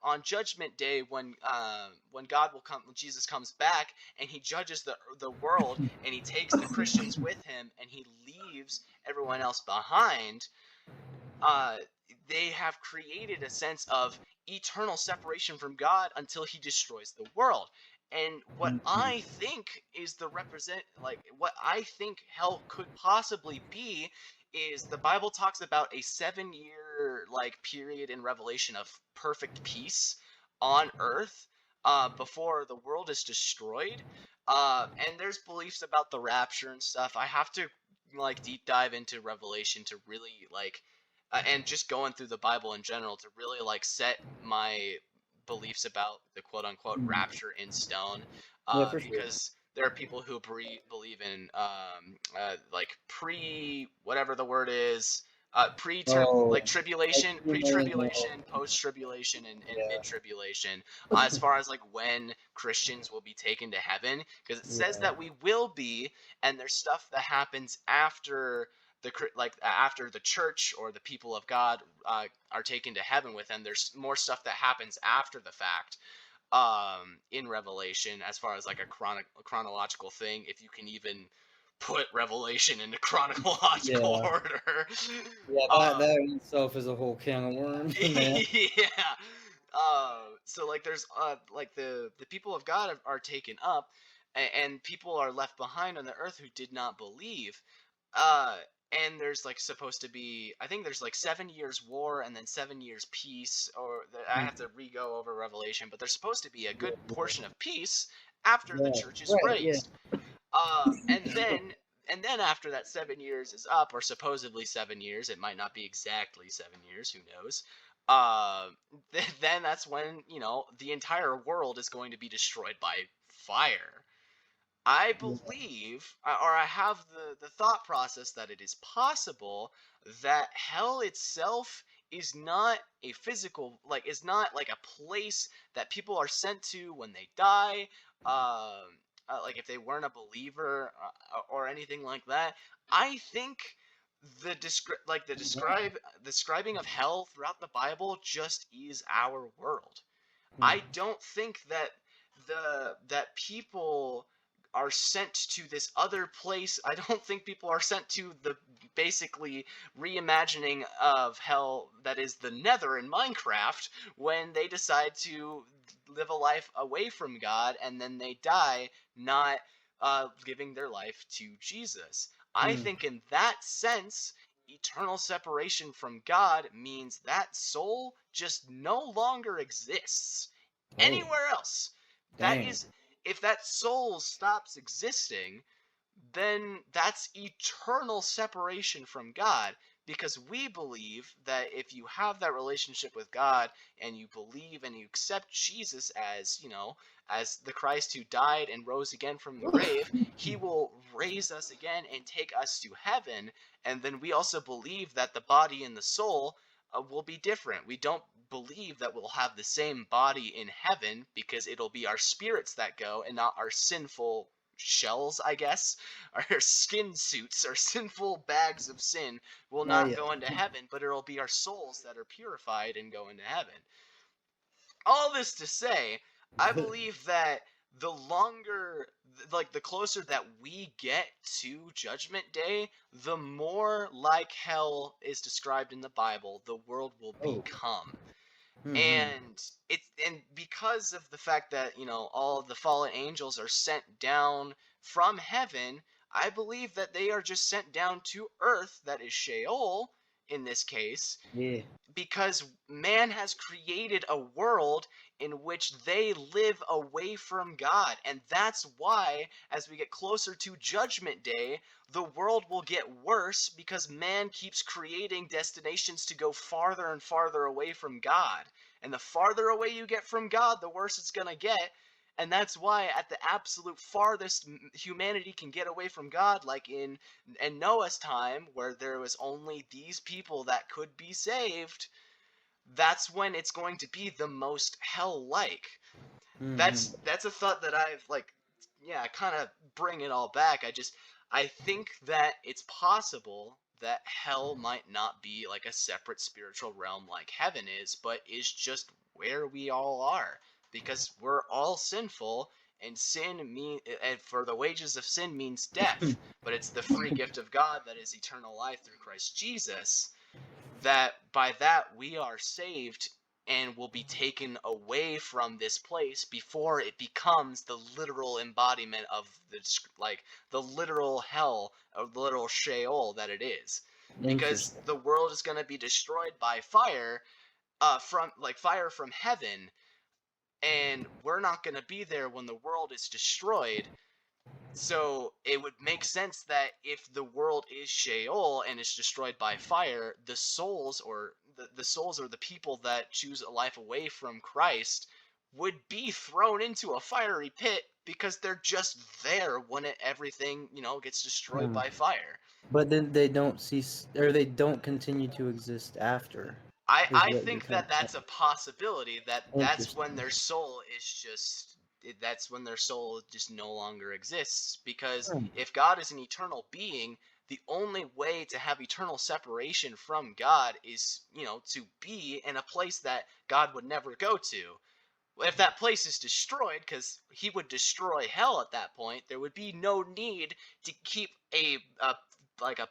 on Judgment Day, when God will come, when Jesus comes back and he judges the world, and he takes the Christians with him, and he leaves everyone else behind, uh, they have created a sense of eternal separation from God until he destroys the world. And what I think is what I think hell could possibly be is the Bible talks about a 7-year like period in Revelation of perfect peace on earth before the world is destroyed. And there's beliefs about the rapture and stuff. I have to like deep dive into Revelation to really like and just going through the Bible in general to really like set my beliefs about the quote unquote rapture in stone, Yeah, for sure. because there are people who believe in like pre whatever the word is, like tribulation, pre-tribulation, post-tribulation, and mid-tribulation, as far as like when Christians will be taken to heaven, because it says that we will be, and there's stuff that happens after after the church or the people of God are taken to heaven with them. There's more stuff that happens after the fact in Revelation, as far as like a chronological thing, if you can even put Revelation into chronological order. Yeah, that in itself is a whole can of worms, man. Yeah. So like there's like the people of God are taken up, and people are left behind on the earth who did not believe. Uh, and there's like supposed to be, I think there's like 7 years war and then 7 years peace, or I have to re-go over Revelation, but there's supposed to be a good portion of peace after the church is raised. And then after that 7 years is up, or supposedly 7 years, it might not be exactly 7 years, who knows? Then that's when the entire world is going to be destroyed by fire. I believe, or I have the thought process that it is possible that hell itself is not a physical, like, is not like a place that people are sent to when they die. Like if they weren't a believer or anything like that. I think describing of hell throughout the Bible just is our world. I don't think that that people are sent to this other place. I don't think people are sent to the basically reimagining of hell that is the Nether in Minecraft, when they decide to live a life away from God and then they die not giving their life to Jesus. I think in that sense, eternal separation from God means that soul just no longer exists anywhere else. That is, if that soul stops existing, then that's eternal separation from God, because we believe that if you have that relationship with God and you believe and you accept Jesus as, as the Christ who died and rose again from the grave, he will raise us again and take us to heaven. And then we also believe that the body and the soul will be different. We don't believe that we'll have the same body in heaven, because it'll be our spirits that go and not our sinful shells, I guess. Our skin suits, our sinful bags of sin will not go into heaven, but it'll be our souls that are purified and go into heaven. All this to say, I believe that the longer, like the closer that we get to Judgment Day, the more like hell is described in the Bible the world will become. And because of the fact that all of the fallen angels are sent down from heaven, I believe that they are just sent down to earth, that is Sheol, in this case, Yeah. because man has created a world in which they live away from God. And that's why, as we get closer to Judgment Day, the world will get worse because man keeps creating destinations to go farther and farther away from God. And the farther away you get from God, the worse it's going to get. And that's why, at the absolute farthest humanity can get away from God, like in Noah's time, where there was only these people that could be saved, that's when it's going to be the most hell-like. Mm-hmm. That's a thought that I've like, yeah, kind of bring it all back. I think that it's possible that hell might not be like a separate spiritual realm like heaven is, but is just where we all are, because we're all sinful, and and for the wages of sin means death, but it's the free gift of God that is eternal life through Christ Jesus, that by that we are saved and will be taken away from this place before it becomes the literal embodiment of the literal hell, or the literal Sheol that it is, because Interesting. the world is going to be destroyed by fire, fire from heaven, and we're not going to be there when the world is destroyed. So it would make sense that if the world is Sheol and is destroyed by fire, the souls or the people that choose a life away from Christ would be thrown into a fiery pit because they're just there when everything, gets destroyed Hmm. by fire. But then they don't cease, or they don't continue to exist after, is I what you're think kind that of that's a saying. possibility, that's when Interesting. their soul is just that's when their soul just no longer exists, because Hmm. if God is an eternal being, the only way to have eternal separation from God is, to be in a place that God would never go to. If that place is destroyed, because he would destroy hell at that point, there would be no need to keep a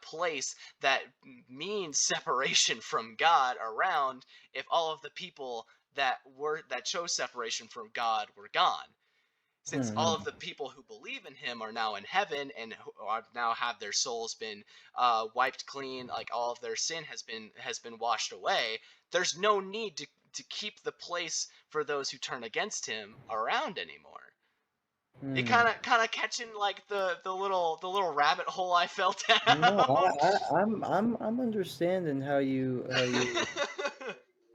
place that means separation from God around, if all of the people that chose separation from God were gone. Since all of Hmm. the people who believe in him are now in heaven, and who are now have their souls been wiped clean, like all of their sin has been washed away, there's no need to keep the place for those who turn against him around anymore. You Hmm. kind of catching like the little rabbit hole I fell No, down. I'm understanding how you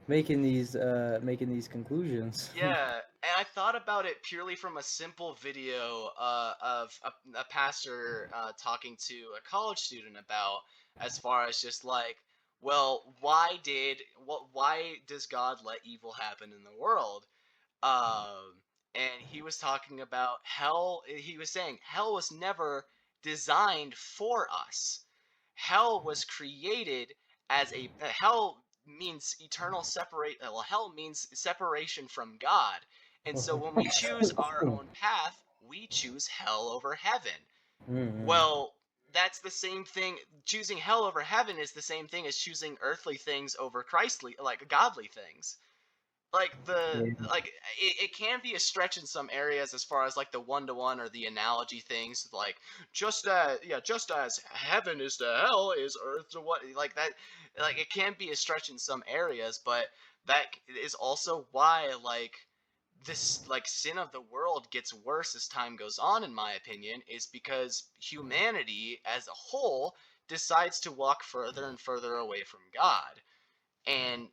making these conclusions. Yeah, and I thought about it purely from a simple video of a pastor talking to a college student about, as far as just like, well, why does God let evil happen in the world? And he was talking about hell. He was saying hell was never designed for us. Hell was created as hell means eternal separate. Well, hell means separation from God, and so when we choose our own path, we choose hell over heaven. Hmm. Well, that's the same thing. Choosing hell over heaven is the same thing as choosing earthly things over Christly, like godly things. Yeah. It can be a stretch in some areas, as far as like the one-to-one or the analogy things, like just as heaven is to hell is earth to what, like that, like it can be a stretch in some areas, but that is also why this sin of the world gets worse as time goes on, in my opinion, is because humanity as a whole decides to walk further and further away from God. And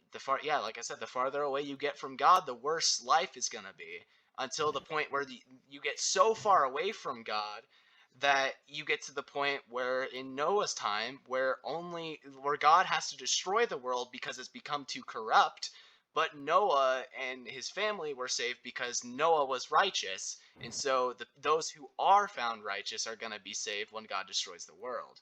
like I said, the farther away you get from God, the worse life is gonna be, until the point where you get so far away from God that you get to the point where in Noah's time, where God has to destroy the world because it's become too corrupt, but Noah and his family were saved because Noah was righteous, and so those who are found righteous are gonna be saved when God destroys the world.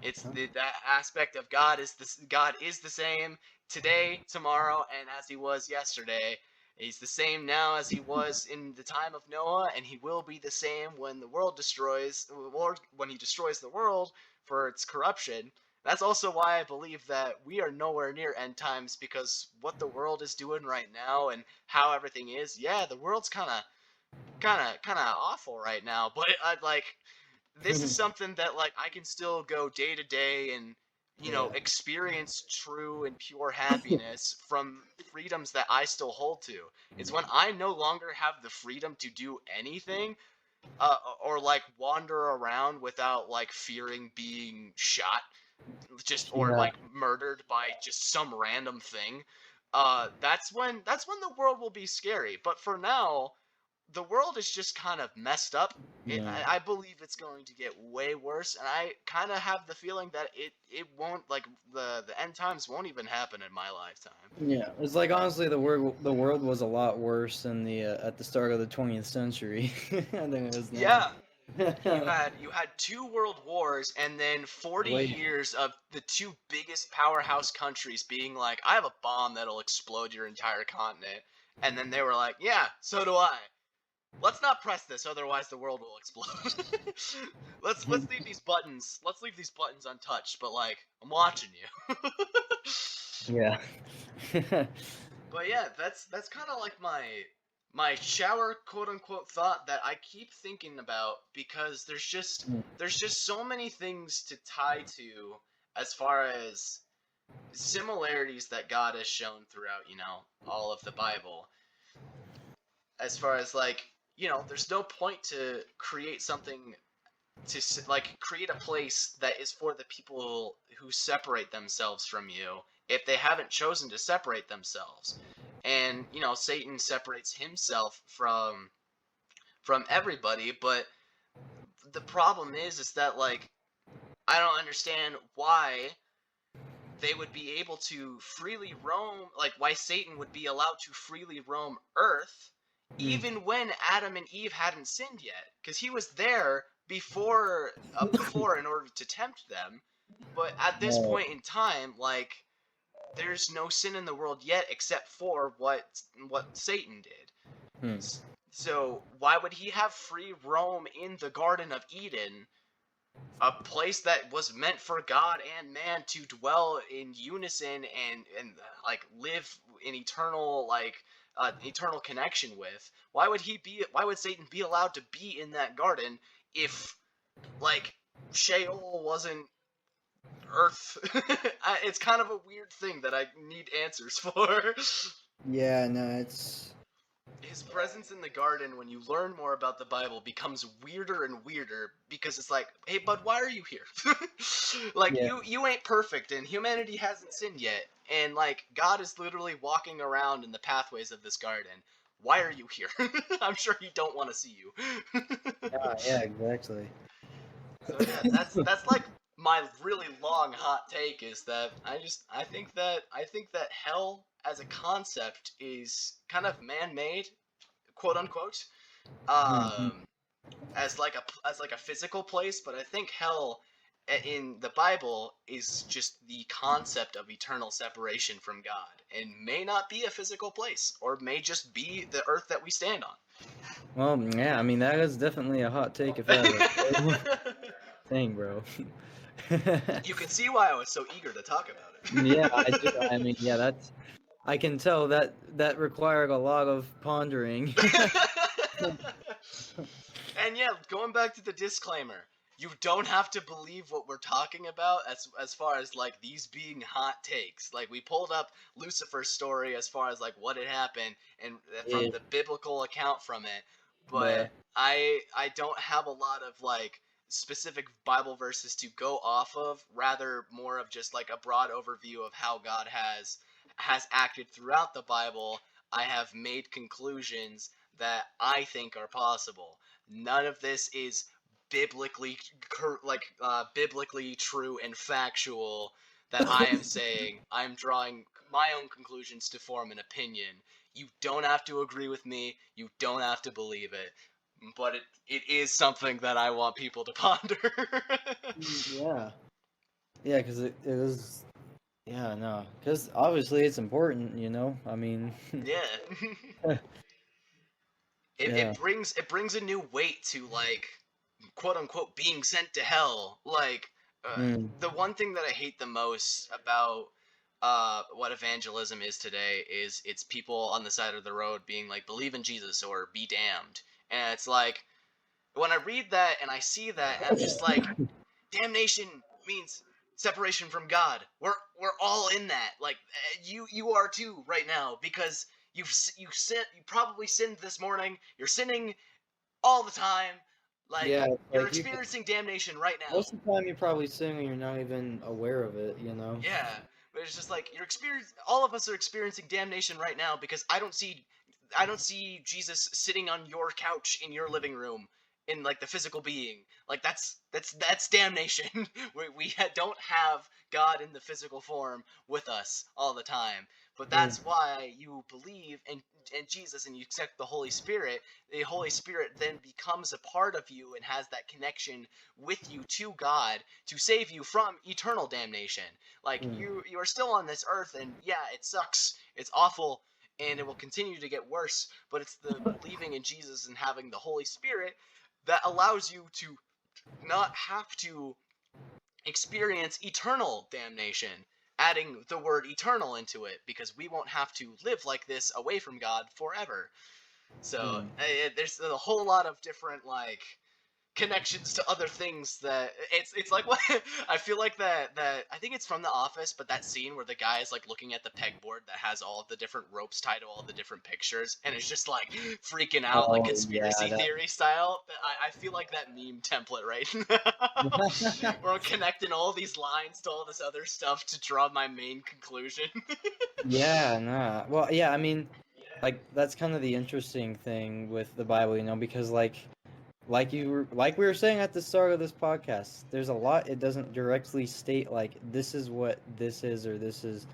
It's that aspect of God is the same today, tomorrow, and as he was yesterday. He's the same now as he was in the time of Noah, and he will be the same when the world destroys, or when he destroys the world for its corruption. That's also why I believe that we are nowhere near end times, because what the world is doing right now and how everything is, yeah, the world's kind of awful right now, but I like this is something that like I can still go day to day and experience true and pure happiness from freedoms that I still hold to. It's when I no longer have the freedom to do anything, or like wander around without like fearing being shot, just or Yeah. like murdered by just some random thing. That's when the world will be scary. But for now, the world is just kind of messed up. Yeah. I believe it's going to get way worse, and I kind of have the feeling that it won't, like, the end times won't even happen in my lifetime. Yeah, it's like honestly the world was a lot worse in the at the start of the 20th century than it is now. Yeah, you had two world wars, and then 40 Wait, years of the two biggest powerhouse countries being like, I have a bomb that'll explode your entire continent, and then they were like, yeah, so do I. Let's not press this, otherwise the world will explode. let's leave these buttons. Let's leave these buttons untouched. But like, I'm watching you. yeah. But yeah, that's kind of like my shower quote unquote thought that I keep thinking about, because there's just so many things to tie to as far as similarities that God has shown throughout all of the Bible. As far as like, there's no point to create something to like create a place that is for the people who separate themselves from you if they haven't chosen to separate themselves. And Satan separates himself from everybody, but the problem is that, like, I don't understand why they would be able to freely roam, like why Satan would be allowed to freely roam Earth even when Adam and Eve hadn't sinned yet, because he was there before in order to tempt them. But at this Oh, point in time, like, there's no sin in the world yet except for what Satan did. hmm. So why would he have free roam in the Garden of Eden, a place that was meant for God and man to dwell in unison and like live in eternal connection with? Why would Satan be allowed to be in that garden if, like, Sheol wasn't Earth? It's kind of a weird thing that I need answers for. Yeah, no, it's His presence in the garden, when you learn more about the Bible, becomes weirder and weirder, because it's like, hey bud, why are you here? Like, yeah. you ain't perfect and humanity hasn't sinned yet, and like God is literally walking around in the pathways of this garden. Why are you here? I'm sure he don't want to see you. Yeah, exactly. So yeah, that's like my really long hot take, is that I think that hell as a concept is kind of man-made, quote unquote, Mhm. um, as like a physical place. But I think hell in the Bible is just the concept of eternal separation from God, and may not be a physical place, or may just be the earth that we stand on. Well, yeah, I mean that is definitely a hot take if ever. Thing, bro. You can see why I was so eager to talk about Yeah, I do. it. I mean, yeah, I can tell that required a lot of pondering. And yeah, going back to the disclaimer, you don't have to believe what we're talking about as far as like these being hot takes. Like, we pulled up Lucifer's story as far as like what had happened, and from Yeah, the biblical account from it. But bruh. I don't have a lot of like specific Bible verses to go off of, rather more of just like a broad overview of how God has acted throughout the Bible. I have made conclusions that I think are possible. None of this is biblically true and factual that I am saying. I'm drawing my own conclusions to form an opinion. You don't have to agree with me. You don't have to believe it. But it is something that I want people to ponder. Yeah. Yeah, because it is. Yeah, no, because obviously it's important, you know. I mean, Yeah. it, yeah. it brings it brings a new weight to, like, quote unquote being sent to hell. Like, Mm, the one thing that I hate the most about what evangelism is today is it's people on the side of the road being like, believe in Jesus or be damned. And it's like, when I read that and I see that, I'm just like, damnation means separation from God. We're all in that. Like you are too right now because you probably sinned this morning. You're sinning all the time. Like Yeah, you're like experiencing damnation right now. most of the time you're probably sitting and you're not even aware of it, you know? Yeah, but it's just like all of us are experiencing damnation right now because I don't see Jesus sitting on your couch in your living room in like the physical being. Like that's damnation. We don't have God in the physical form with us all the time. But that's why you believe in Jesus and you accept the Holy Spirit. The Holy Spirit then becomes a part of you and has that connection with you to God to save you from eternal damnation. Like you are still on this earth, and yeah, it sucks. It's awful, and it will continue to get worse. But it's the believing in Jesus and having the Holy Spirit that allows you to not have to experience eternal damnation. Adding the word eternal into it, because we won't have to live like this away from God forever. So there's a whole lot of different like connections to other things that it's like what I feel like that I think it's from The Office, but that scene where the guy is like looking at the pegboard that has all of the different ropes tied to all the different pictures, and it's just like freaking out like Oh, yeah, conspiracy theory style. I feel like that meme template right now, where I'm connecting all these lines to all this other stuff to draw my main conclusion. Yeah, nah. Well, yeah, I mean, like that's kind of the interesting thing with the Bible, you know, because like we were saying at the start of this podcast, there's a lot it doesn't directly state like this is what this is or this is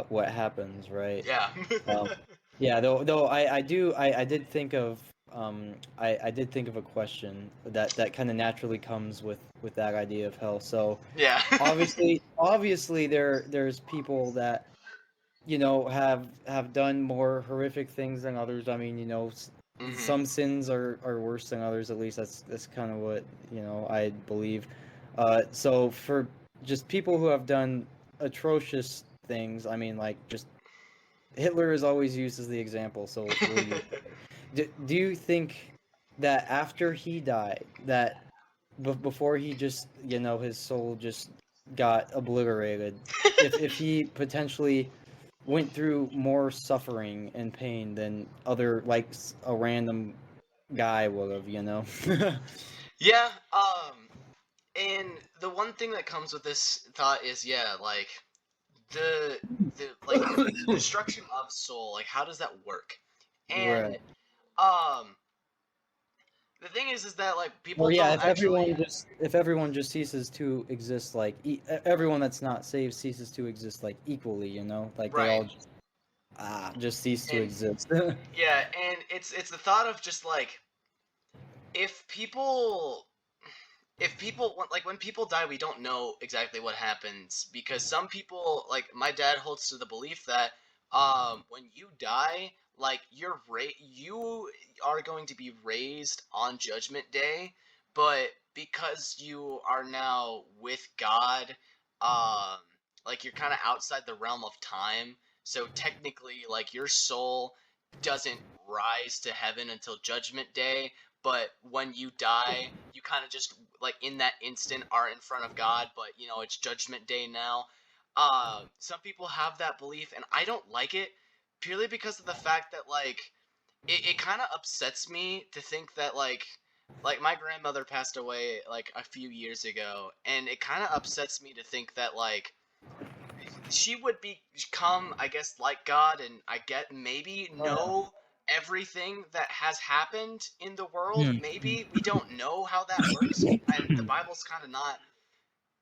what happens, right? Yeah. Um, yeah, though I did think of I did think of a question that kind of naturally comes with that idea of hell. So Yeah. obviously there's people that you know have done more horrific things than others. I mean, you know, some sins are worse than others. At least that's kind of what you know I believe. So for just people who have done atrocious things, I mean, like just Hitler is always used as the example. So we'll use. Do you think that after he died, that before he just you know his soul just got obliterated, if he potentially went through more suffering and pain than other like a random guy would have, you know? Yeah, and the one thing that comes with this thought is, yeah, like the like destruction of soul. Like, how does that work? And Right. the thing is that like people Well, yeah. don't actually. If everyone just ceases to exist, like everyone that's not saved ceases to exist like equally, you know, like they Right. all just cease to And exist. yeah, and it's the thought of just like if people when people die, we don't know exactly what happens because some people like my dad holds to the belief that when you die, like you are going to be raised on Judgment Day, but because you are now with God, um like you're kind of outside the realm of time, so technically like your soul doesn't rise to heaven until Judgment Day, but when you die, you kind of just like in that instant are in front of God, but you know it's Judgment Day now. Some people have that belief, and I don't like it purely because of the fact that like it kind of upsets me to think that like my grandmother passed away like a few years ago, and it kind of upsets me to think that like she would become, I guess, like God, and I get maybe know everything that has happened in the world. Maybe we don't know how that works, and the Bible's kind of not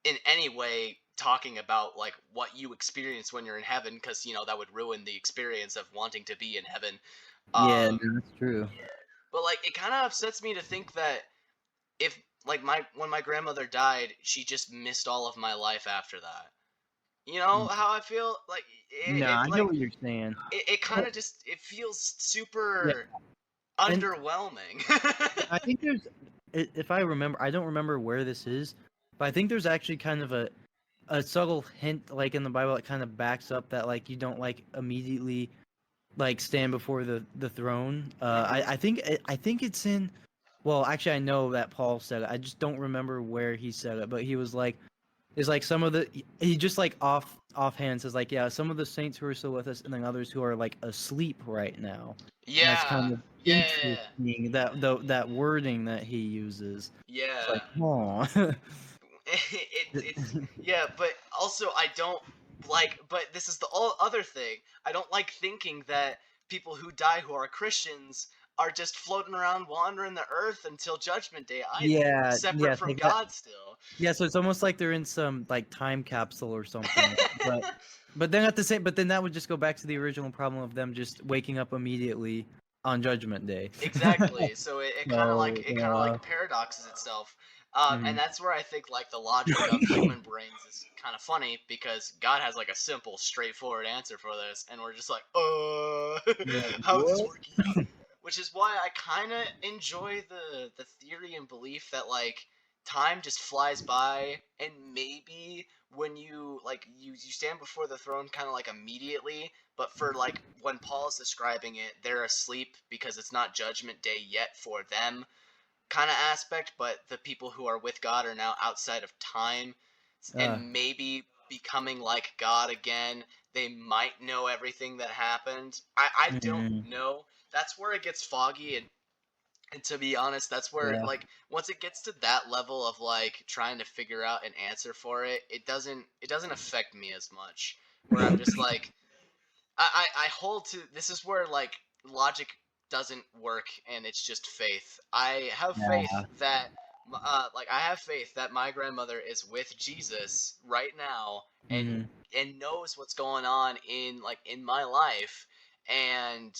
in any way talking about like what you experience when you're in heaven, because you know that would ruin the experience of wanting to be in heaven. Yeah, Um, that's true. but like it kind of upsets me to think that if like when my grandmother died, she just missed all of my life after that. You know how I feel? Like No, it I know like what you're saying. it kind of just it feels Yeah, super and underwhelming. I think there's, if I remember, I don't remember where this is, but I think there's actually kind of a subtle hint, like in the Bible, that kind of backs up that like you don't like immediately like stand before the throne. I think it's in. Well, actually, I know that Paul said it. I just don't remember where he said it, but he was like, is like some of the he just like offhand says like, yeah, some of the saints who are still with us, and then others who are like asleep right now. And that's Yeah, kind of yeah, interesting, that wording that he uses. It's yeah. like, oh. It's yeah, but also I don't like. But this is the other thing. I don't like thinking that people who die who are Christians are just floating around wandering the earth until Judgment Day either, Yeah, separate yeah, from take that. God still. Yeah, so it's almost like they're in some like time capsule or something. But then at the same, but then that would just go back to the original problem of them just waking up immediately on Judgment Day. Exactly. So it kind of So like yeah. paradoxes itself, and Mhm. that's where I think like the logic of human brains is kind of funny because God has like a simple, straightforward answer for this, and we're just like, Yeah, how is this what? working? Which is why I kind of enjoy the theory and belief that like time just flies by, and maybe when you like you stand before the throne kind of like immediately, but for like when Paul is describing it, they're asleep because it's not Judgment Day yet for them, kind of aspect. But the people who are with God are now outside of time, Uh, and maybe becoming like God again. They might know everything that happened. I don't mhm, know. That's where it gets foggy, and to be honest, that's where yeah. like once it gets to that level of like trying to figure out an answer for it, it doesn't affect me as much. Where I'm just like, I hold to this is where like logic doesn't work and it's just faith. I have faith Yeah. that I have faith that my grandmother is with Jesus right now Mhm. and knows what's going on in my life, and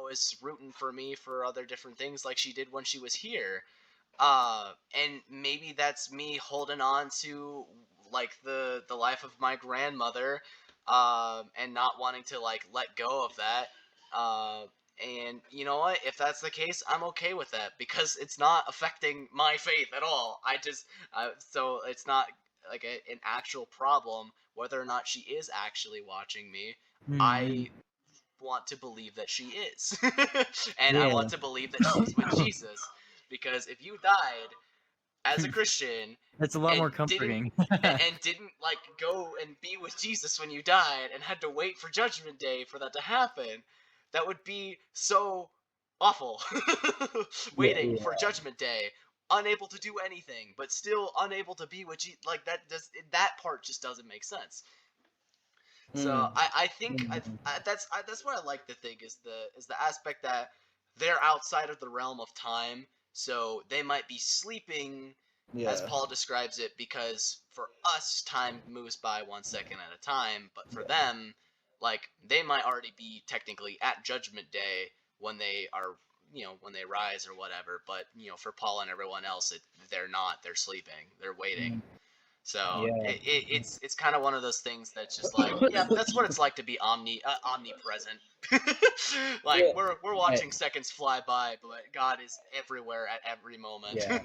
is rooting for me for other different things like she did when she was here. And maybe that's me holding on to like the life of my grandmother, and not wanting to like let go of that. And you know what? If that's the case, I'm okay with that because it's not affecting my faith at all. So it's not like an actual problem whether or not she is actually watching me. Mhm. I want to believe that she is. And I want Yeah. to believe that she's with Jesus. Because if you died as a Christian It's a lot and more didn't comforting. like go and be with Jesus when you died and had to wait for Judgment Day for that to happen, that would be so awful. Yeah, Waiting yeah. for Judgment Day, unable to do anything, but still unable to be with Jesus. Like that part just doesn't make sense. So Mm, I think mm, that's what I like to think is the aspect that they're outside of the realm of time, so they might be sleeping, as yeah. Paul describes it, because for us time moves by 1 second at a time, but for Yeah. them, like they might already be technically at Judgment Day when they are when they rise or whatever. But for Paul and everyone else, they're not. They're sleeping. They're waiting. Mm, So yeah. it's kind of one of those things that's just like, yeah, that's what it's like to be omnipresent. Like Yeah. we're Yeah. watching seconds fly by, but God is everywhere at every moment. Yeah.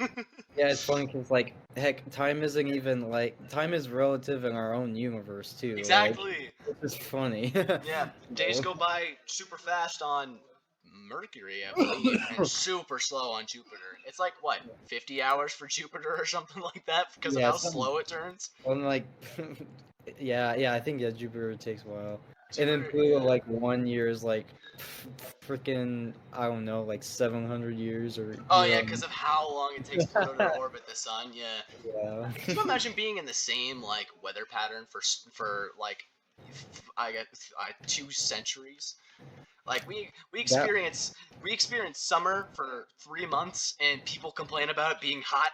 Yeah, it's funny because, like, heck, time isn't even, like, time is relative in our own universe, too. Like, Exactly. it's just funny. Yeah, You days know? go by super fast on Mercury, I believe, and super slow on Jupiter. It's like what, 50 hours for Jupiter or something like that because of Yeah, how slow it turns. like, yeah, I think, yeah, Jupiter takes a while. And then Jupiter, Pluto, yeah. like, 1 year is, like, freaking, I don't know, like, 700 years or, Oh yeah, because of how long it takes Pluto to orbit the sun. Yeah. Yeah. Can you imagine being in the same like weather pattern for like I guess 2 centuries? Like That, we experience summer for 3 months and people complain about it being hot.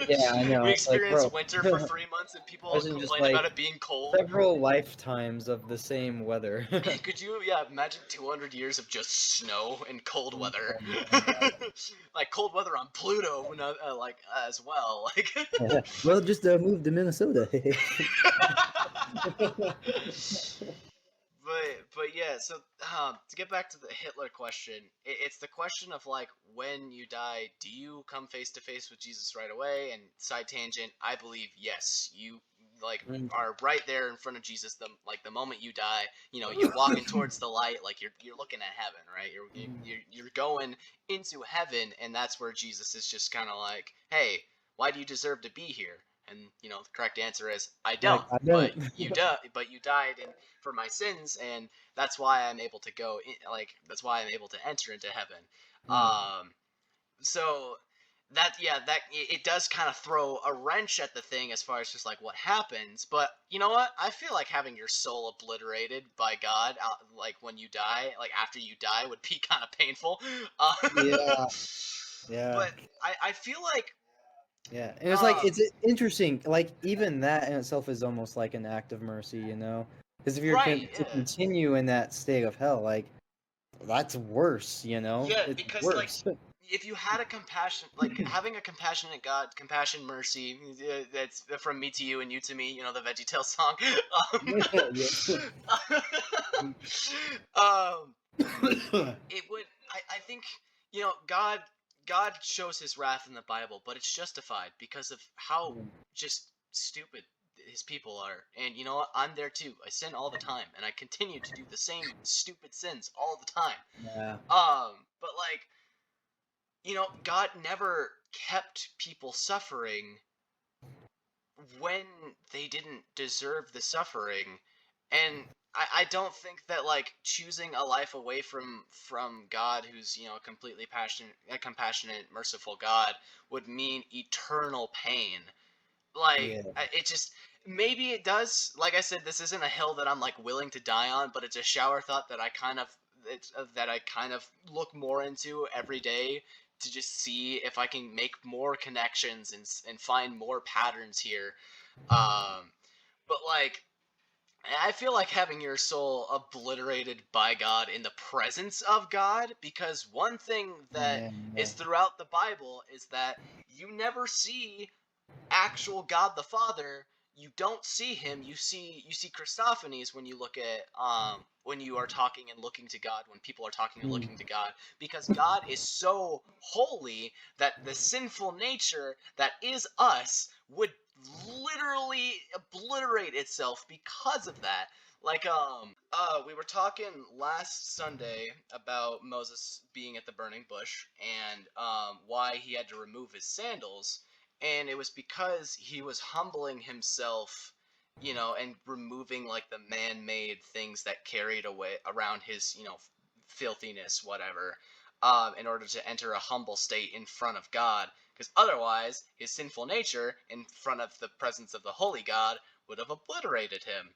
yeah, I We know. Like, experience bro, winter for 3 months and people imagine just, complain about like, it being cold. several lifetimes of the same weather. Could you, yeah, imagine 200 years of just snow and cold weather? Oh my Like cold weather on Pluto, like as well. Like, God. Well, just move to Minnesota. but yeah. So to get back to the Hitler question, it's the question of like when you die, do you come face to face with Jesus right away? And side tangent, I believe yes. You like Mm. are right there in front of Jesus. The moment you die, you're walking towards the light, like you're looking at heaven, right? You're going into heaven, and that's where Jesus is just kind of like, hey, why do you deserve to be here? And the correct answer is I Like, don't. I But don't. you but you died for my sins, and that's why I'm able to go. That's why I'm able to enter into heaven. So that it does kind of throw a wrench at the thing as far as just like what happens. But you know what? I feel like having your soul obliterated by God, like when you die, like after you die, would be kind of painful. Yeah. Yeah. But I feel like Yeah, and it's like um, it's interesting. Like even that in itself is almost like an act of mercy, you know? Because if you're right, to yeah. continue in that state of hell, like that's worse, you know? Yeah, It's because like worse. if you had a compassion, like having a compassionate God, compassion, mercy, that's from me to you and you to me, the VeggieTales song. Um, it would. I think God shows His wrath in the Bible, but it's justified because of how just stupid His people are. And you know what? I'm there too. I sin all the time, and I continue to do the same stupid sins all the time. Yeah. But like God never kept people suffering when they didn't deserve the suffering. And I don't think that like choosing a life away from God, who's completely compassionate, merciful God, would mean eternal pain. Like Yeah. it just maybe it does. Like I said, this isn't a hill that I'm like willing to die on, but it's a shower thought that I kind of look more into every day to just see if I can make more connections and find more patterns here. But like I feel like having your soul obliterated by God in the presence of God, because one thing that Yeah. is throughout the Bible is that you never see actual God the Father. You don't see him. You see Christophanies when you look at when you are talking and looking to God, when people are talking and looking to God, because God is so holy that the sinful nature that is us would literally obliterate itself because of that. Like we were talking last Sunday about Moses being at the burning bush and why he had to remove his sandals, and it was because he was humbling himself, and removing like the man-made things that carried away around his filthiness, whatever, in order to enter a humble state in front of God, because otherwise his sinful nature in front of the presence of the holy God would have obliterated him.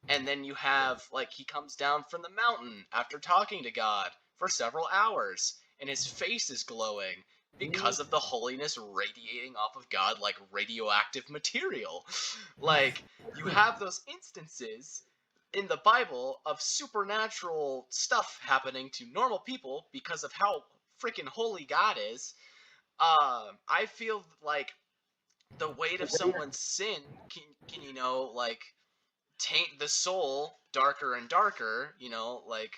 And then you have like he comes down from the mountain after talking to God for several hours, and his face is glowing because of the holiness radiating off of God like radioactive material. Like, you have those instances in the Bible of supernatural stuff happening to normal people because of how freaking holy God is. I feel like the weight of someone's sin can like taint the soul darker and darker, like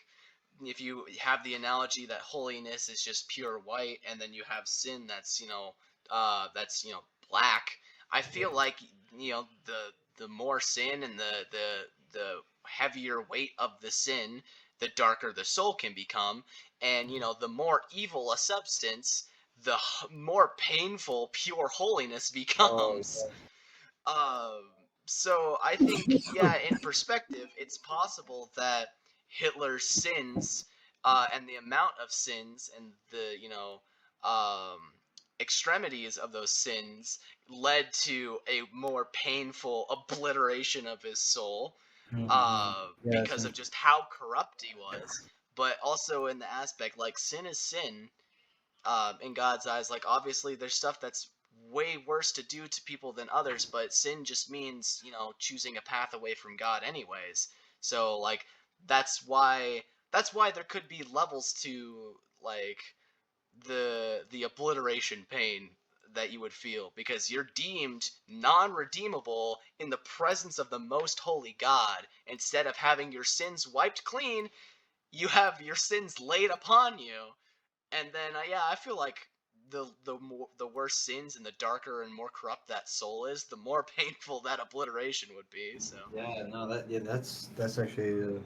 if you have the analogy that holiness is just pure white, and then you have sin that's black. I feel like the more sin and the heavier weight of the sin, the darker the soul can become, and the more evil a substance, the more painful pure holiness Oh, becomes. um so I think, yeah, in perspective, it's possible that Hitler's sins, and the amount of sins and the extremities of those sins led to a more painful obliteration of his soul, yeah. because of just how corrupt he was. But also in the aspect like sin is sin, in God's eyes. Like obviously there's stuff that's way worse to do to people than others, but sin just means choosing a path away from God anyways. So like that's why there could be levels to like the obliteration pain that you would feel, because you're deemed non-redeemable in the presence of the most holy God. Instead of having your sins wiped clean, you have your sins laid upon you. And then yeah, I feel like the worse sins and the darker and more corrupt that soul is, the more painful that obliteration would be. So, Yeah, no, that's actually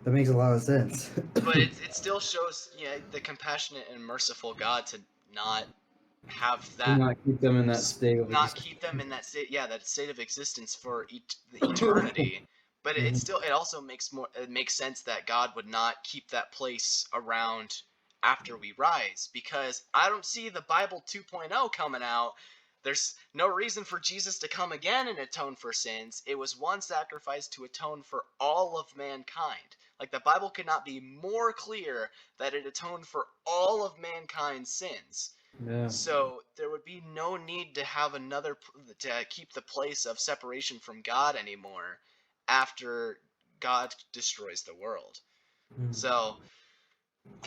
that makes a lot of sense. but it still shows the compassionate and merciful God to not have Do that not keep them in that state of not keep them in that state, yeah, that state of existence for eternity. But Mhm. it also it makes sense that God would not keep that place around after we rise, because I don't see the Bible 2.0 coming out. There's no reason for Jesus to come again and atone for sins. It was one sacrifice to atone for all of mankind. Like, the Bible could not be more clear that it atoned for all of mankind's sins. Yeah. So there would be no need to have to keep the place of separation from God anymore after God destroys the world. Mhm. So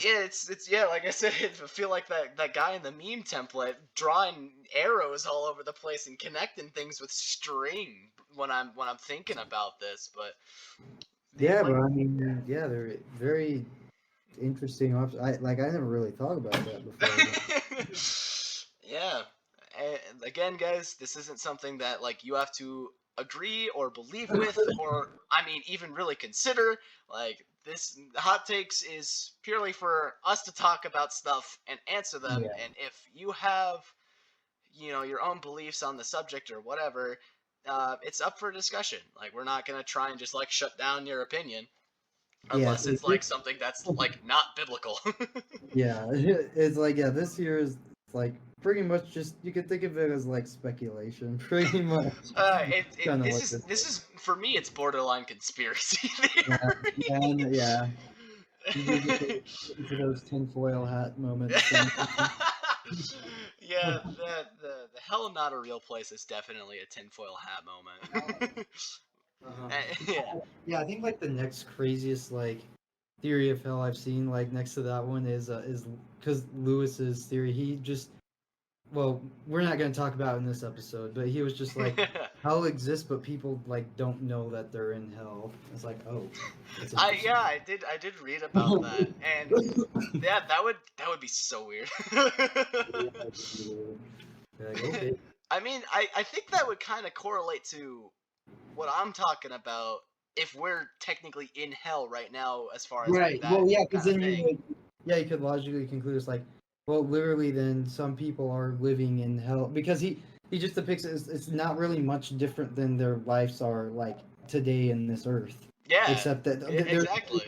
yeah, it's yeah, like I said, I feel like that guy in the meme template drawing arrows all over the place and connecting things with string when I'm thinking about this. But Yeah, like, but I mean, yeah, they're very interesting. I never really thought about that before. yeah. And again, guys, this isn't something that like you have to agree or believe with, or I mean, even really consider. Like, this hot takes is purely for us to talk about stuff and answer them. Yeah. And if you have, your own beliefs on the subject or whatever, it's up for discussion. Like, we're not gonna try and just like shut down your opinion Yeah, unless it's like something that's like not biblical. yeah, it's like, yeah, this year is like pretty much just, you could think of it as like speculation, pretty much. Kind of This what is this. this is for me. It's borderline conspiracy Yeah, theory. yeah. You do get into those tinfoil hat moments. And, Yeah, the hell not a real place is definitely a tinfoil hat moment. uh-huh. Yeah. Yeah, I think like the next craziest like theory of hell I've seen, like next to that one, is because Lewis's theory. He just, well, we're not going to talk about it in this episode, but he was just like, hell exists, but people like don't know that they're in hell. It's like, oh, that's interesting. I did read about that, and yeah, that would be so weird. Like, okay. I mean, I think that would kind of correlate to what I'm talking about, if we're technically in hell right now, as far as like Right. that Well, yeah, because kind of then you thing. would, yeah, you could logically conclude it's like, well, literally, then some people are living in hell because he just depicts it as it's not really much different than their lives are like today in this earth, Yeah, except that there's exactly.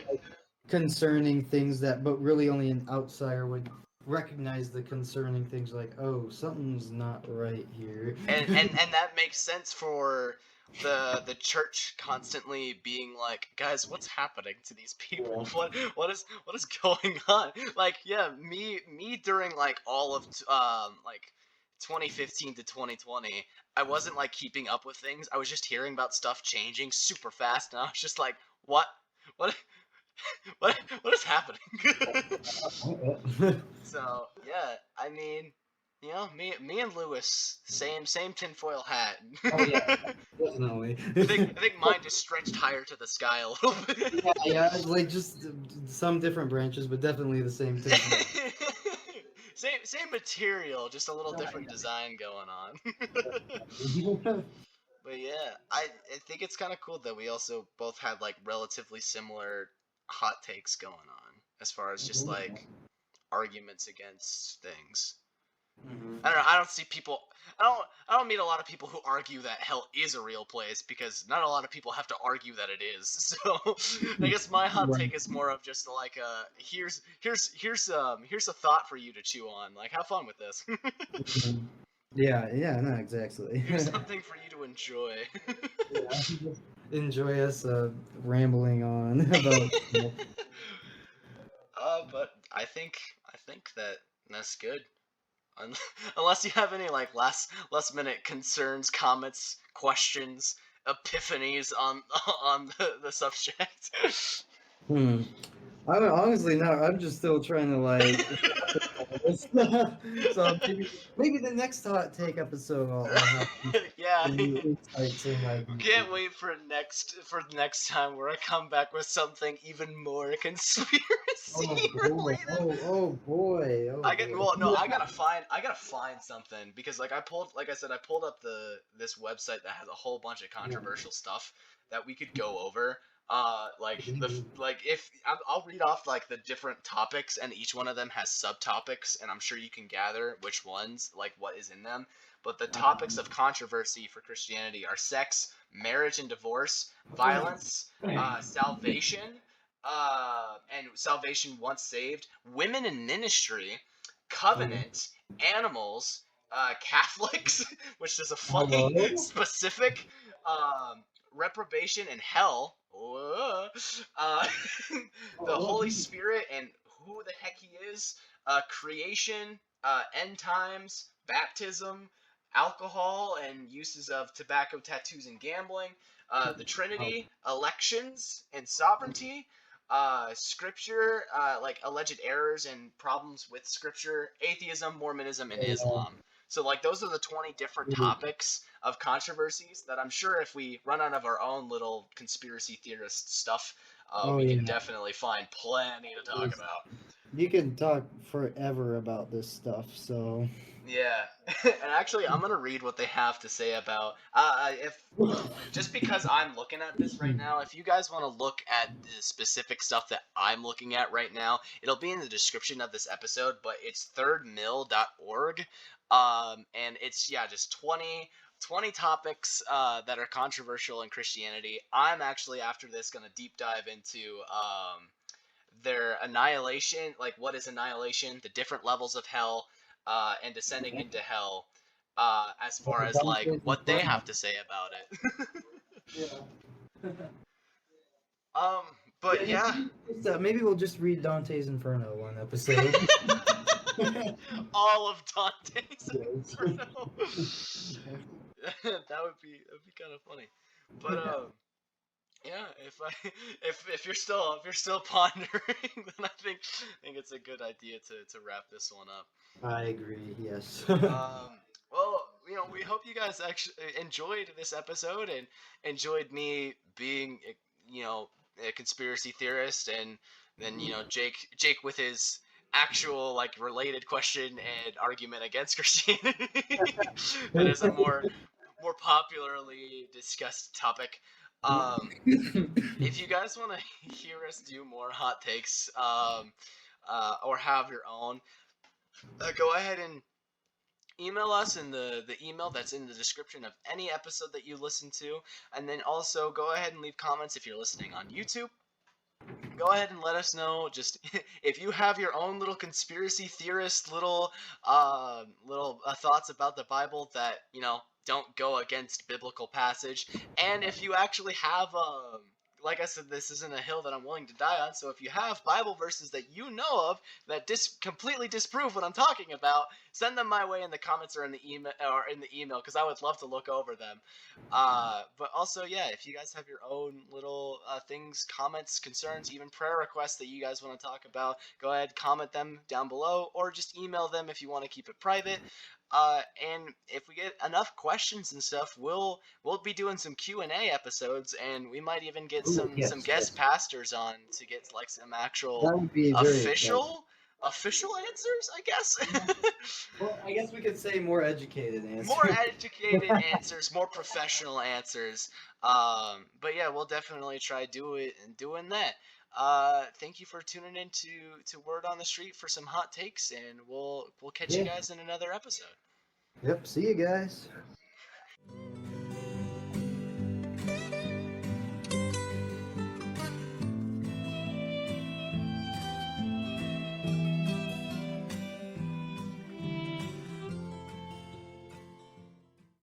concerning things that, but really only an outsider would recognize the concerning things, like, oh, something's not right here. And that makes sense for the church constantly being like, guys, what's happening to these people? What is going on? Like, yeah, me during like all of like 2015 to 2020, I wasn't like keeping up with things. I was just hearing about stuff changing super fast, and I was just like, what what is happening? So yeah, I mean, me and Lewis, same tinfoil hat. Oh yeah, definitely. I think mine just stretched higher to the sky a little bit. Yeah, like just some different branches, but definitely the same thing. Same material, just a little different design going on. But yeah, I think it's kind of cool that we also both had like relatively similar hot takes going on, as far as just like arguments against things. I don't know. I don't see people. I don't meet a lot of people who argue that hell is a real place, because not a lot of people have to argue that it is. So I guess my hot take is more of just like here's a thought for you to chew on. Like, have fun with this. Yeah, no, exactly. Here's something for you to enjoy. Enjoy us rambling on about. But I think that that's good. Unless you have any like last minute concerns, comments, questions, epiphanies on the subject. I mean, honestly, no. I'm just still trying to like. So maybe the next hot take episode I'll have Yeah. some new insights and like. Can't wait for the next time where I come back with something even more conspiracy related. Oh boy! I gotta find something, because like I pulled up this website that has a whole bunch of controversial stuff that we could go over. I'll read off like the different topics, and each one of them has subtopics, and I'm sure you can gather which ones, like what is in them. But the topics of controversy for Christianity are sex, marriage and divorce, violence, salvation, and salvation once saved, women in ministry, covenant, animals, Catholics, which is a funny Hello? specific, reprobation and hell, uh, the Holy Spirit and who the heck he is, creation, end times, baptism, alcohol and uses of tobacco, tattoos, and gambling, the Trinity, elections and sovereignty, scripture, like alleged errors and problems with scripture, atheism, Mormonism, and Islam. So like those are the 20 different topics of controversies that I'm sure if we run out of our own little conspiracy theorist stuff, we can definitely find plenty to talk about. You can talk forever about this stuff, so Yeah, and actually, I'm gonna read what they have to say about if just because I'm looking at this right now. If you guys want to look at the specific stuff that I'm looking at right now, it'll be in the description of this episode. But it's thirdmill.org, and it's just 20 topics that are controversial in Christianity. I'm actually after this gonna deep dive into their annihilation, like what is annihilation, the different levels of hell, and descending into hell, as far as like what they have to say about it. But yeah. maybe we'll just read Dante's Inferno one episode. All of Dante's Inferno. That would be kind of funny. But yeah, if you're still pondering, then I think it's a good idea to wrap this one up. I agree. Yes. Well, we hope you guys actually enjoyed this episode and enjoyed me being, a conspiracy theorist, and then Jake with his actual like related question and argument against Christianity. That is a more popularly discussed topic. If you guys want to hear us do more hot takes, or have your own, go ahead and email us in the email that's in the description of any episode that you listen to, and then also go ahead and leave comments if you're listening on YouTube. Go ahead and let us know just if you have your own little conspiracy theorist little thoughts about the Bible that don't go against biblical passage, and if you actually have like I said, this isn't a hill that I'm willing to die on. So if you have Bible verses that you know of that completely disprove what I'm talking about, send them my way in the comments or in the email, because I would love to look over them. But also, yeah, if you guys have your own little things, comments, concerns, even prayer requests that you guys want to talk about, go ahead, comment them down below, or just email them if you want to keep it private. And if we get enough questions and stuff, we'll be doing some Q&A episodes, and we might even get some guest pastors on to get like some actual official answers, I guess. Well, I guess we could say more educated answers. More educated answers, more professional answers. But yeah, we'll definitely try doing that. Thank you for tuning in to Word on the Street for some hot takes, and we'll catch you guys in another episode. Yep, see you guys.